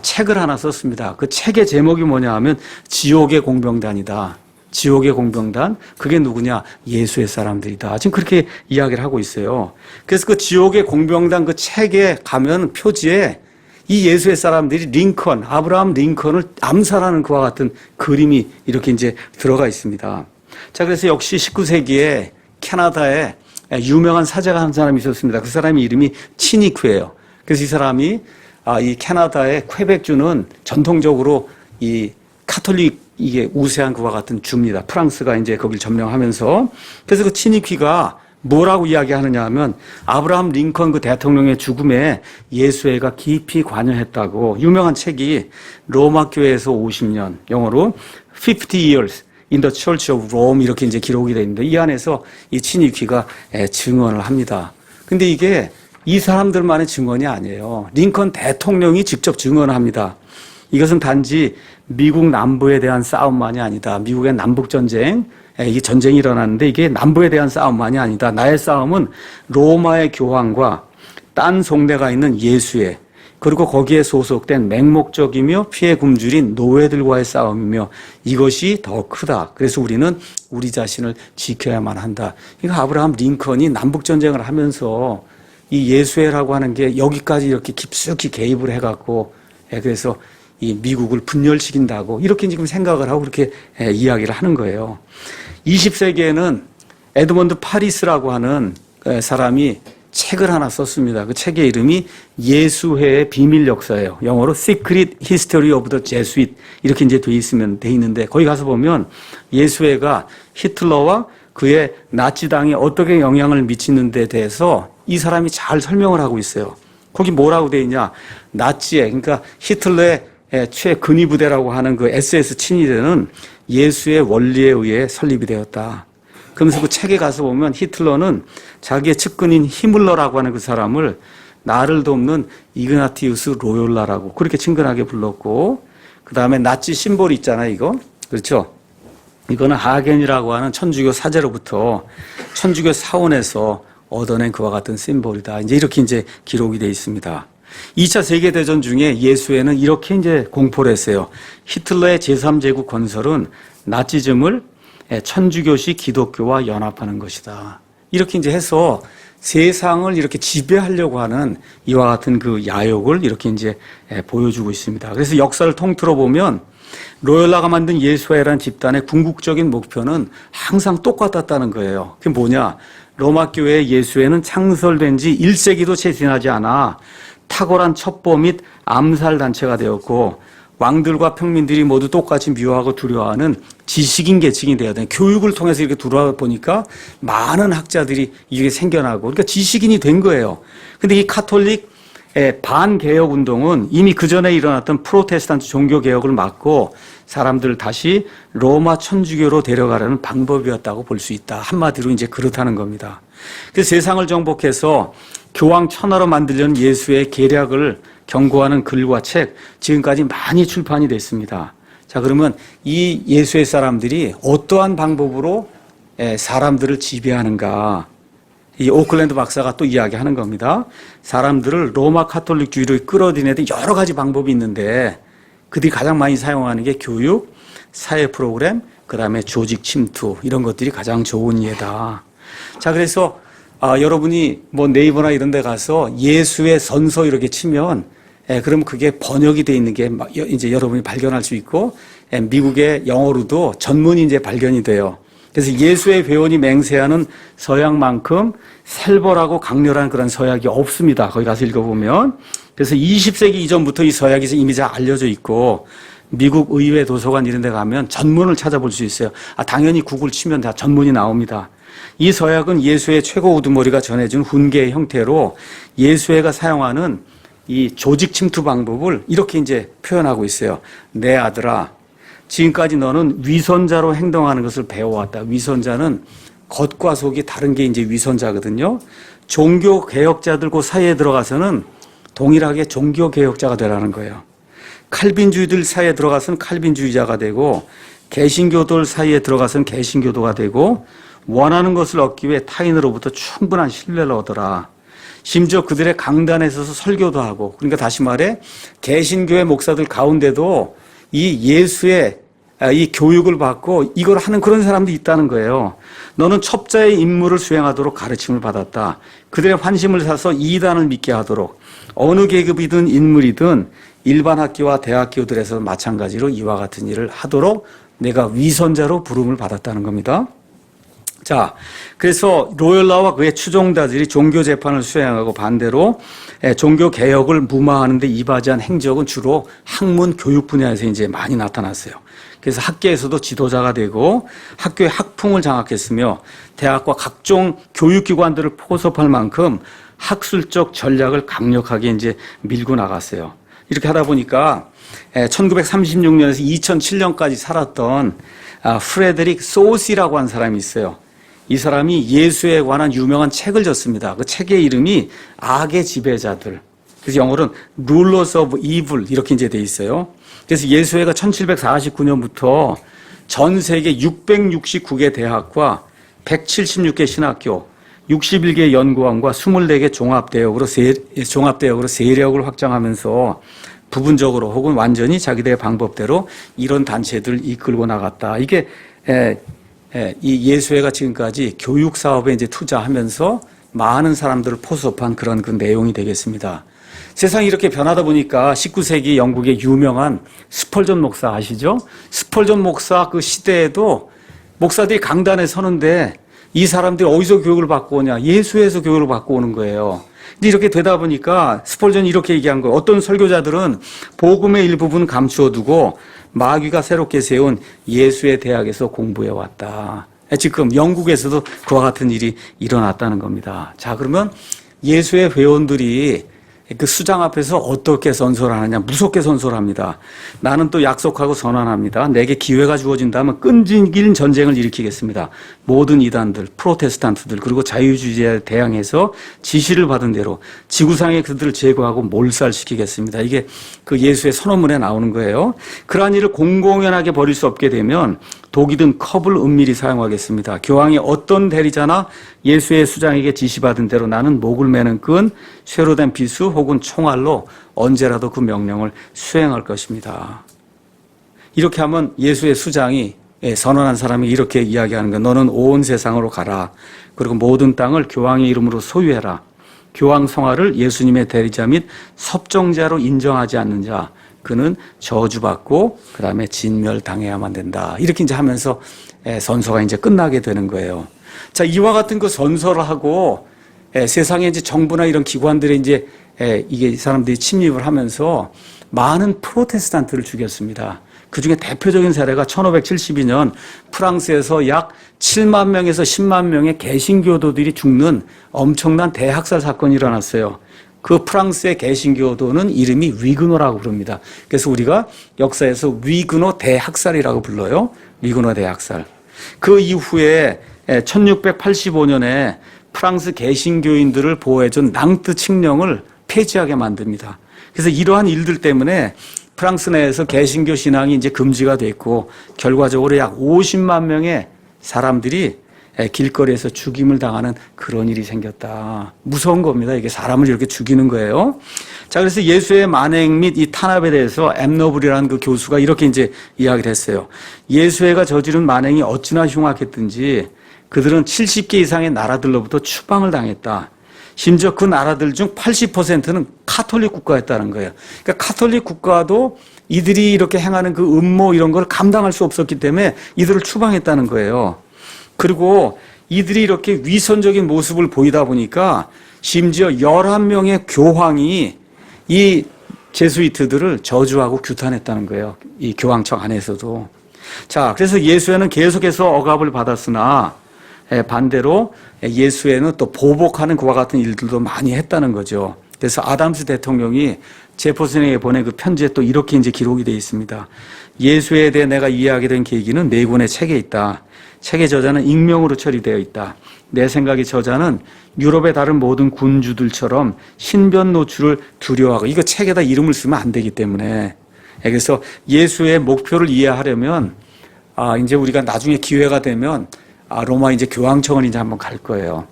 책을 하나 썼습니다. 그 책의 제목이 뭐냐 하면 지옥의 공병단이다. 지옥의 공병단, 그게 누구냐? 예수의 사람들이다. 지금 그렇게 이야기를 하고 있어요. 그래서 그 지옥의 공병단 그 책에 가면 표지에 이 예수의 사람들이 링컨, 아브라함 링컨을 암살하는 그와 같은 그림이 이렇게 이제 들어가 있습니다. 자, 그래서 역시 19세기에 캐나다에 유명한 사제가 한 사람이 있었습니다. 그 사람의 이름이 치니크예요. 그래서 이 사람이 이 캐나다의 퀘벡주는 전통적으로 이 카톨릭 이게 우세한 그와 같은 주입니다. 프랑스가 이제 거길 점령하면서. 그래서 그 치니퀴가 뭐라고 이야기하느냐 하면 아브라함 링컨 그 대통령의 죽음에 예수회가 깊이 관여했다고. 유명한 책이 로마 교회에서 50년, 영어로 50 years in the Church of Rome 이렇게 이제 기록이 되어 있는데 이 안에서 이 치니퀴가 증언을 합니다. 근데 이게 이 사람들만의 증언이 아니에요. 링컨 대통령이 직접 증언을 합니다. 이것은 단지 미국 남부에 대한 싸움만이 아니다. 미국의 남북전쟁, 이게 전쟁이 일어났는데 이게 남부에 대한 싸움만이 아니다. 나의 싸움은 로마의 교황과 딴 속내가 있는 예수회, 그리고 거기에 소속된 맹목적이며 피해 굶주린 노예들과의 싸움이며 이것이 더 크다. 그래서 우리는 우리 자신을 지켜야만 한다. 이거 아브라함 링컨이 남북전쟁을 하면서 이 예수회라고 하는 게 여기까지 이렇게 깊숙이 개입을 해갖고 그래서 이 미국을 분열시킨다고 이렇게 지금 생각을 하고 그렇게 이야기를 하는 거예요. 20세기에는 에드먼드 파리스라고 하는 사람이 책을 하나 썼습니다. 그 책의 이름이 예수회의 비밀 역사예요. 영어로 Secret History of the Jesuit 이렇게 이제 돼 있는데 거기 가서 보면 예수회가 히틀러와 그의 나치당에 어떻게 영향을 미치는 데 대해서 이 사람이 잘 설명을 하고 있어요. 거기 뭐라고 돼 있냐? 나치의 그러니까 히틀러의 최근위 부대라고 하는 그 SS 친위대는 예수의 원리에 의해 설립이 되었다. 그러면서 그 책에 가서 보면 히틀러는 자기의 측근인 히물러라고 하는 그 사람을 나를 돕는 이그나티우스 로욜라라고 그렇게 친근하게 불렀고, 그 다음에 나치 심볼이 있잖아요, 이거. 그렇죠? 이거는 하겐이라고 하는 천주교 사제로부터 천주교 사원에서 얻어낸 그와 같은 심볼이다. 이제 이렇게 이제 기록이 되어 있습니다. 2차 세계대전 중에 예수회는 이렇게 이제 공포를 했어요. 히틀러의 제3제국 건설은 나치즘을 천주교식 기독교와 연합하는 것이다. 이렇게 이제 해서 세상을 이렇게 지배하려고 하는 이와 같은 그 야욕을 이렇게 이제 보여주고 있습니다. 그래서 역사를 통틀어 보면 로열라가 만든 예수회라는 집단의 궁극적인 목표는 항상 똑같았다는 거예요. 그게 뭐냐? 로마 교회의 예수회는 창설된 지 1세기도 채 지나지 않아 탁월한 첩보 및 암살 단체가 되었고 왕들과 평민들이 모두 똑같이 미워하고 두려워하는 지식인 계층이 되어야 돼. 교육을 통해서 이렇게 돌아보니까 많은 학자들이 이게 생겨나고 그러니까 지식인이 된 거예요. 근데 이 카톨릭 반개혁 운동은 이미 그 전에 일어났던 프로테스탄트 종교 개혁을 막고 사람들을 다시 로마 천주교로 데려가려는 방법이었다고 볼 수 있다. 한마디로 이제 그렇다는 겁니다. 그래서 세상을 정복해서 교황 천하로 만들려는 예수의 계략을 경고하는 글과 책 지금까지 많이 출판이 됐습니다. 자, 그러면 이 예수의 사람들이 어떠한 방법으로 사람들을 지배하는가? 이 오클랜드 박사가 또 이야기하는 겁니다. 사람들을 로마 카톨릭주의로 끌어들이는 데 여러 가지 방법이 있는데 그들이 가장 많이 사용하는 게 교육, 사회 프로그램, 그다음에 조직 침투 이런 것들이 가장 좋은 예다. 자, 그래서 여러분이 뭐 네이버나 이런 데 가서 예수의 선서 이렇게 치면 그러면 그게 번역이 돼 있는 게 이제 여러분이 발견할 수 있고 미국의 영어로도 전문이 이제 발견이 돼요. 그래서 예수의 회원이 맹세하는 서약만큼 살벌하고 강렬한 그런 서약이 없습니다. 거기 가서 읽어보면. 그래서 20세기 이전부터 이 서약이 이미 잘 알려져 있고 미국 의회 도서관 이런 데 가면 전문을 찾아볼 수 있어요. 당연히 구글 치면 다 전문이 나옵니다. 이 서약은 예수의 최고 우두머리가 전해준 훈계의 형태로 예수회가 사용하는 이 조직 침투 방법을 이렇게 이제 표현하고 있어요. 내 아들아, 지금까지 너는 위선자로 행동하는 것을 배워왔다. 위선자는 겉과 속이 다른 게 이제 위선자거든요. 종교 개혁자들 그 사이에 들어가서는 동일하게 종교 개혁자가 되라는 거예요. 칼빈주의들 사이에 들어가서는 칼빈주의자가 되고 개신교들 사이에 들어가서는 개신교도가 되고 원하는 것을 얻기 위해 타인으로부터 충분한 신뢰를 얻어라. 심지어 그들의 강단에 서서 설교도 하고 그러니까 다시 말해 개신교회 목사들 가운데도 이 예수의 이 교육을 받고 이걸 하는 그런 사람도 있다는 거예요. 너는 첩자의 임무를 수행하도록 가르침을 받았다. 그들의 환심을 사서 이단을 믿게 하도록 어느 계급이든 인물이든 일반 학교와 대학교들에서 마찬가지로 이와 같은 일을 하도록 내가 위선자로 부름을 받았다는 겁니다. 자, 그래서 로열라와 그의 추종자들이 종교 재판을 수행하고 반대로 종교 개혁을 무마하는 데 이바지한 행적은 주로 학문 교육 분야에서 이제 많이 나타났어요. 그래서 학계에서도 지도자가 되고 학교의 학풍을 장악했으며 대학과 각종 교육기관들을 포섭할 만큼 학술적 전략을 강력하게 이제 밀고 나갔어요. 이렇게 하다 보니까 1936년에서 2007년까지 살았던 프레데릭 소시라고 하는 사람이 있어요. 이 사람이 예수에 관한 유명한 책을 썼습니다. 그 책의 이름이 악의 지배자들. 그래서 영어로는 Rulers of Evil 이렇게 이제 돼 있어요. 그래서 예수회가 1749년부터 전 세계 669개 대학과 176개 신학교, 61개 연구원과 24개 종합대학으로 세력을 확장하면서 부분적으로 혹은 완전히 자기들의 방법대로 이런 단체들을 이끌고 나갔다. 이게 이 예수회가 지금까지 교육 사업에 이제 투자하면서 많은 사람들을 포섭한 그런 그 내용이 되겠습니다. 세상이 이렇게 변하다 보니까 19세기 영국의 유명한 스펄전 목사 아시죠? 스펄전 목사 그 시대에도 목사들이 강단에 서는데 이 사람들이 어디서 교육을 받고 오냐? 예수회에서 교육을 받고 오는 거예요. 근데 이렇게 되다 보니까 스펄전이 이렇게 얘기한 거예요. 어떤 설교자들은 복음의 일부분 감추어두고 마귀가 새롭게 세운 예수의 대학에서 공부해 왔다. 지금 영국에서도 그와 같은 일이 일어났다는 겁니다. 자, 그러면 예수의 회원들이 그 수장 앞에서 어떻게 선서하느냐? 무섭게 선서합니다. 나는 또 약속하고 선언합니다. 내게 기회가 주어진다면 끈질긴 전쟁을 일으키겠습니다. 모든 이단들, 프로테스탄트들 그리고 자유주의자에 대항해서 지시를 받은 대로 지구상에 그들을 제거하고 몰살시키겠습니다. 이게 그 예수의 선언문에 나오는 거예요. 그러한 일을 공공연하게 벌일 수 없게 되면 독이든 컵을 은밀히 사용하겠습니다. 교황의 어떤 대리자나 예수의 수장에게 지시받은 대로 나는 목을 매는 끈, 쇠로 된 비수 혹은 총알로 언제라도 그 명령을 수행할 것입니다. 이렇게 하면 예수의 수장이 선언한 사람이 이렇게 이야기하는 거예요. 너는 온 세상으로 가라. 그리고 모든 땅을 교황의 이름으로 소유해라. 교황 성화를 예수님의 대리자 및 섭정자로 인정하지 않는 자, 그는 저주받고 그다음에 진멸당해야만 된다. 이렇게 이제 하면서 선서가 이제 끝나게 되는 거예요. 자, 이와 같은 그 선서를 하고 세상에 이제 정부나 이런 기관들에 이제 이게 사람들이 침입을 하면서 많은 프로테스탄트를 죽였습니다. 그 중에 대표적인 사례가 1572년 프랑스에서 약 7만 명에서 10만 명의 개신교도들이 죽는 엄청난 대학살 사건이 일어났어요. 그 프랑스의 개신교도는 이름이 위그노라고 부릅니다. 그래서 우리가 역사에서 위그노 대학살이라고 불러요. 위그노 대학살. 그 이후에 1685년에 프랑스 개신교인들을 보호해준 낭트 칙령을 폐지하게 만듭니다. 그래서 이러한 일들 때문에 프랑스 내에서 개신교 신앙이 이제 금지가 됐고 결과적으로 약 50만 명의 사람들이 길거리에서 죽임을 당하는 그런 일이 생겼다. 무서운 겁니다. 이게 사람을 이렇게 죽이는 거예요. 자, 그래서 예수의 만행 및 이 탄압에 대해서 엠노블이라는 그 교수가 이렇게 이제 이야기를 했어요. 예수회가 저지른 만행이 어찌나 흉악했든지 그들은 70개 이상의 나라들로부터 추방을 당했다. 심지어 그 나라들 중 80%는 카톨릭 국가였다는 거예요. 그러니까 카톨릭 국가도 이들이 이렇게 행하는 그 음모 이런 걸 감당할 수 없었기 때문에 이들을 추방했다는 거예요. 그리고 이들이 이렇게 위선적인 모습을 보이다 보니까 심지어 11명의 교황이 이 제수이트들을 저주하고 규탄했다는 거예요. 이 교황청 안에서도. 자, 그래서 예수회는 계속해서 억압을 받았으나 반대로 예수회는 또 보복하는 그와 같은 일들도 많이 했다는 거죠. 그래서 아담스 대통령이 제퍼슨에게 보낸 그 편지에 또 이렇게 이제 기록이 되어 있습니다. 예수회에 대해 내가 이해하게 된 계기는 4권의 책에 있다. 책의 저자는 익명으로 처리되어 있다. 내 생각의 저자는 유럽의 다른 모든 군주들처럼 신변 노출을 두려워하고 이거 책에다 이름을 쓰면 안 되기 때문에 그래서 예수의 목표를 이해하려면 이제 우리가 나중에 기회가 되면 로마 이제 교황청을 이제 한번 갈 거예요.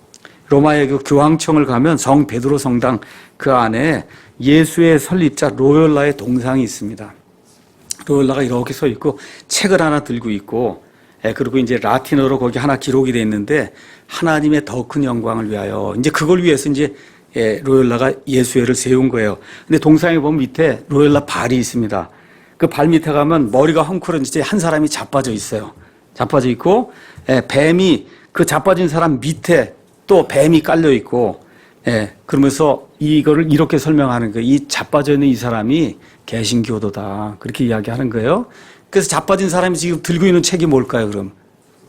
로마의 그 교황청을 가면 성 베드로 성당 그 안에 예수의 설립자 로열라의 동상이 있습니다. 로열라가 이렇게 서 있고 책을 하나 들고 있고 그리고 이제 라틴어로 거기 하나 기록이 돼 있는데 하나님의 더 큰 영광을 위하여 이제 그걸 위해서 이제 로열라가 예수회를 세운 거예요. 근데 동상에 보면 밑에 로열라 발이 있습니다. 그 발 밑에 가면 머리가 헝클어진 채 한 사람이 자빠져 있어요. 자빠져 있고 뱀이 그 자빠진 사람 밑에 또 뱀이 깔려 있고 그러면서 이거를 이렇게 설명하는 거예요. 이 자빠져 있는 이 사람이 개신교도다. 그렇게 이야기하는 거예요. 그래서 자빠진 사람이 지금 들고 있는 책이 뭘까요, 그럼?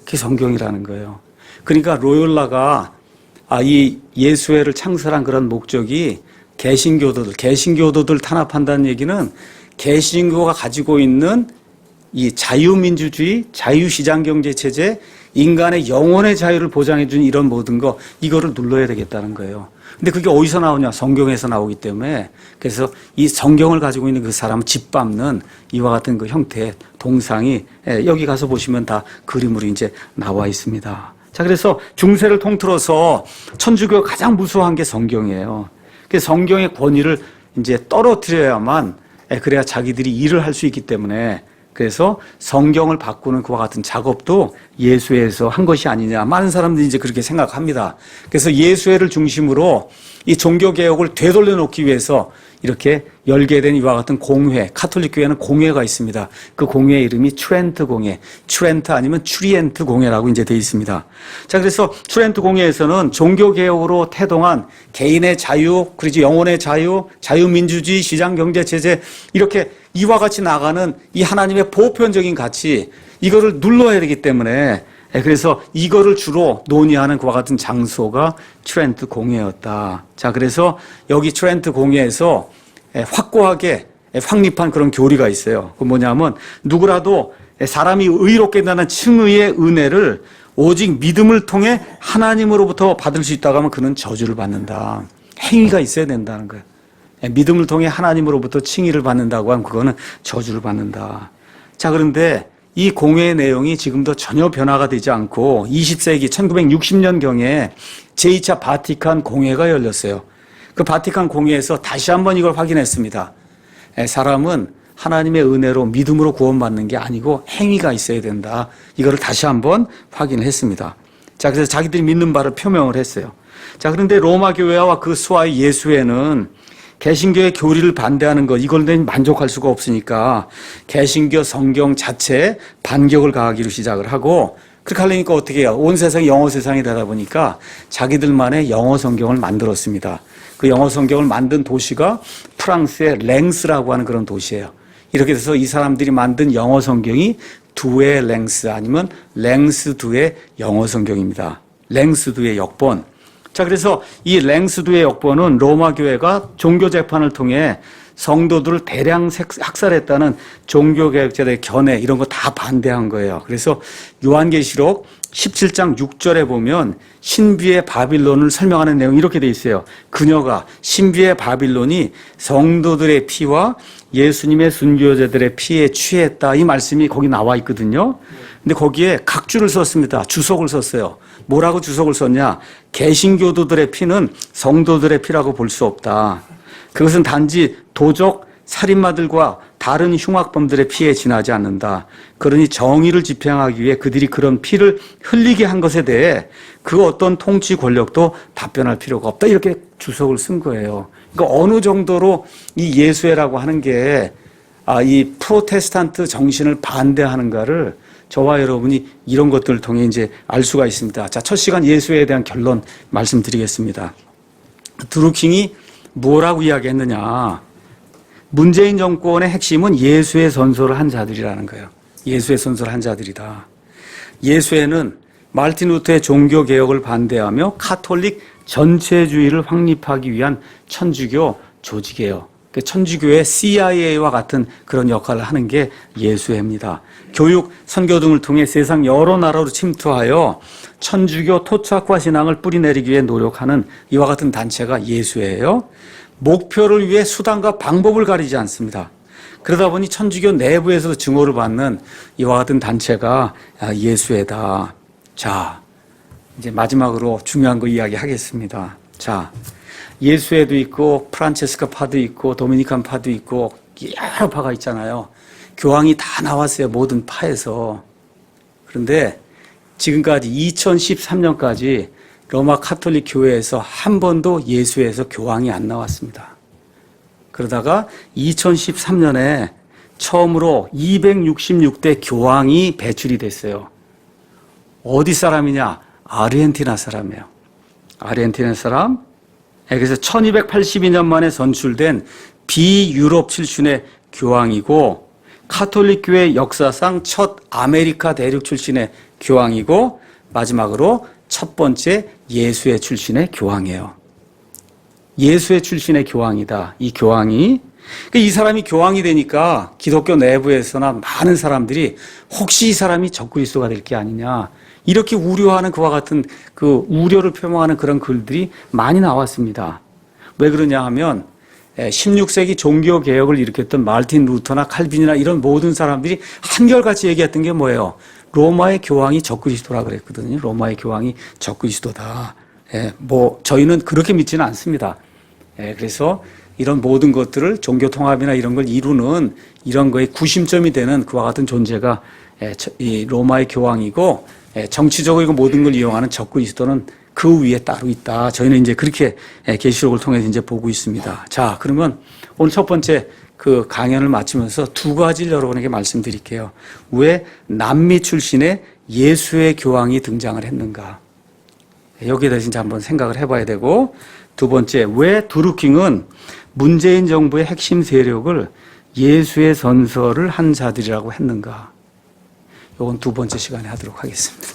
그게 성경이라는 거예요. 그러니까 로열라가 이 예수회를 창설한 그런 목적이 개신교도들 탄압한다는 얘기는 개신교가 가지고 있는 이 자유민주주의, 자유시장경제체제, 인간의 영혼의 자유를 보장해주는 이런 모든 거 이거를 눌러야 되겠다는 거예요. 근데 그게 어디서 나오냐? 성경에서 나오기 때문에 그래서 이 성경을 가지고 있는 그 사람을 짓밟는 이와 같은 그 형태의 동상이 여기 가서 보시면 다 그림으로 이제 나와 있습니다. 자, 그래서 중세를 통틀어서 천주교가 가장 무서워한 게 성경이에요. 그래서 성경의 권위를 이제 떨어뜨려야만 그래야 자기들이 일을 할 수 있기 때문에 그래서 성경을 바꾸는 그와 같은 작업도 예수회에서 한 것이 아니냐. 많은 사람들이 이제 그렇게 생각합니다. 그래서 예수회를 중심으로 이 종교개혁을 되돌려 놓기 위해서 이렇게 열게 된 이와 같은 공회, 카톨릭 교회는 공회가 있습니다. 그 공회의 이름이 트렌트 공회, 트렌트 아니면 트리엔트 공회라고 이제 되어 있습니다. 자, 그래서 트렌트 공회에서는 종교개혁으로 태동한 개인의 자유, 그리고 영혼의 자유, 자유민주주의, 시장경제체제 이렇게 이와 같이 나가는 이 하나님의 보편적인 가치 이거를 눌러야 되기 때문에 그래서 이거를 주로 논의하는 그와 같은 장소가 트렌트 공회였다. 자, 그래서 여기 트렌트 공회에서 확고하게 확립한 그런 교리가 있어요. 그 뭐냐면 누구라도 사람이 의롭게 된다는 칭의의 은혜를 오직 믿음을 통해 하나님으로부터 받을 수 있다고 하면 그는 저주를 받는다. 행위가 있어야 된다는 거예요. 믿음을 통해 하나님으로부터 칭의를 받는다고 하면 그거는 저주를 받는다. 자, 그런데 이 공회의 내용이 지금도 전혀 변화가 되지 않고 20세기 1960년경에 제2차 바티칸 공회가 열렸어요. 그 바티칸 공회에서 다시 한번 이걸 확인했습니다. 사람은 하나님의 은혜로 믿음으로 구원받는 게 아니고 행위가 있어야 된다. 이거를 다시 한번 확인을 했습니다. 자, 그래서 자기들이 믿는 바를 표명을 했어요. 자, 그런데 로마 교회와 그 수하의 예수회는 개신교의 교리를 반대하는 것, 이걸로 만족할 수가 없으니까 개신교 성경 자체에 반격을 가하기로 시작을 하고, 그렇게 하려니까 어떻게 해요? 온 세상이 영어 세상이 되다 보니까 자기들만의 영어 성경을 만들었습니다. 그 영어 성경을 만든 도시가 프랑스의 랭스라고 하는 그런 도시예요. 이렇게 돼서 이 사람들이 만든 영어 성경이 두의 랭스 아니면 랭스 두의 영어 성경입니다. 랭스 두의 역본. 자, 그래서 이 랭스 두의 역본은 로마 교회가 종교 재판을 통해 성도들을 대량 학살했다는 종교개혁자들의 견해 이런 거 다 반대한 거예요. 그래서 요한계시록 17장 6절에 보면 신비의 바빌론을 설명하는 내용이 이렇게 돼 있어요. 그녀가 신비의 바빌론이 성도들의 피와 예수님의 순교자들의 피에 취했다. 이 말씀이 거기 나와 있거든요. 근데 거기에 각주를 썼습니다. 주석을 썼어요. 뭐라고 주석을 썼냐? 개신교도들의 피는 성도들의 피라고 볼 수 없다. 그것은 단지 도적, 살인마들과 다른 흉악범들의 피에 지나지 않는다. 그러니 정의를 집행하기 위해 그들이 그런 피를 흘리게 한 것에 대해 그 어떤 통치 권력도 답변할 필요가 없다. 이렇게 주석을 쓴 거예요. 그러니까 어느 정도로 이 예수회라고 하는 게 이 프로테스탄트 정신을 반대하는가를 저와 여러분이 이런 것들을 통해 이제 알 수가 있습니다. 자, 첫 시간 예수회에 대한 결론 말씀드리겠습니다. 드루킹이 뭐라고 이야기했느냐? 문재인 정권의 핵심은 예수의 선서를 한 자들이라는 거예요. 예수의 선서를 한 자들이다. 예수회는 마르틴 루터의 종교개혁을 반대하며 카톨릭 전체주의를 확립하기 위한 천주교 조직이에요. 천주교의 CIA와 같은 그런 역할을 하는 게 예수회입니다. 교육, 선교 등을 통해 세상 여러 나라로 침투하여 천주교 토착화 신앙을 뿌리내리기 위해 노력하는 이와 같은 단체가 예수회예요. 목표를 위해 수단과 방법을 가리지 않습니다. 그러다 보니 천주교 내부에서도 증오를 받는 이와 같은 단체가 예수회다. 자, 이제 마지막으로 중요한 거 이야기하겠습니다. 자, 예수회도 있고 프란체스카 파도 있고 도미니칸 파도 있고 여러 파가 있잖아요. 교황이 다 나왔어요. 모든 파에서. 그런데 지금까지 2013년까지 로마 카톨릭 교회에서 한 번도 예수회에서 교황이 안 나왔습니다. 그러다가 2013년에 처음으로 266대 교황이 배출이 됐어요. 어디 사람이냐? 아르헨티나 사람이에요. 아르헨티나 사람. 그래서 1282년 만에 선출된 비유럽 출신의 교황이고 카톨릭 교회 역사상 첫 아메리카 대륙 출신의 교황이고 마지막으로 첫 번째 예수회 출신의 교황이에요. 예수회 출신의 교황이다. 이 교황이. 이 사람이 교황이 되니까 기독교 내부에서나 많은 사람들이 혹시 이 사람이 적그리스도가 될 게 아니냐. 이렇게 우려하는 그와 같은 그 우려를 표명하는 그런 글들이 많이 나왔습니다. 왜 그러냐 하면 16세기 종교개혁을 일으켰던 마르틴 루터나 칼빈이나 이런 모든 사람들이 한결같이 얘기했던 게 뭐예요? 로마의 교황이 적그리스도라 그랬거든요. 로마의 교황이 적그리스도다. 저희는 그렇게 믿지는 않습니다. 그래서 이런 모든 것들을 종교 통합이나 이런 걸 이루는 이런 거의 구심점이 되는 그와 같은 존재가 이 로마의 교황이고 정치적으로 모든 걸 이용하는 적그리스도는 그 위에 따로 있다. 저희는 이제 그렇게 계시록을 통해서 이제 보고 있습니다. 자, 그러면 오늘 첫 번째 그 강연을 마치면서 두 가지를 여러분에게 말씀드릴게요. 왜 남미 출신의 예수의 교황이 등장을 했는가? 여기에 대해서 이제 한번 생각을 해봐야 되고, 두 번째, 왜 드루킹은 문재인 정부의 핵심 세력을 예수의 선서를 한 자들이라고 했는가? 이건 두 번째 시간에 하도록 하겠습니다.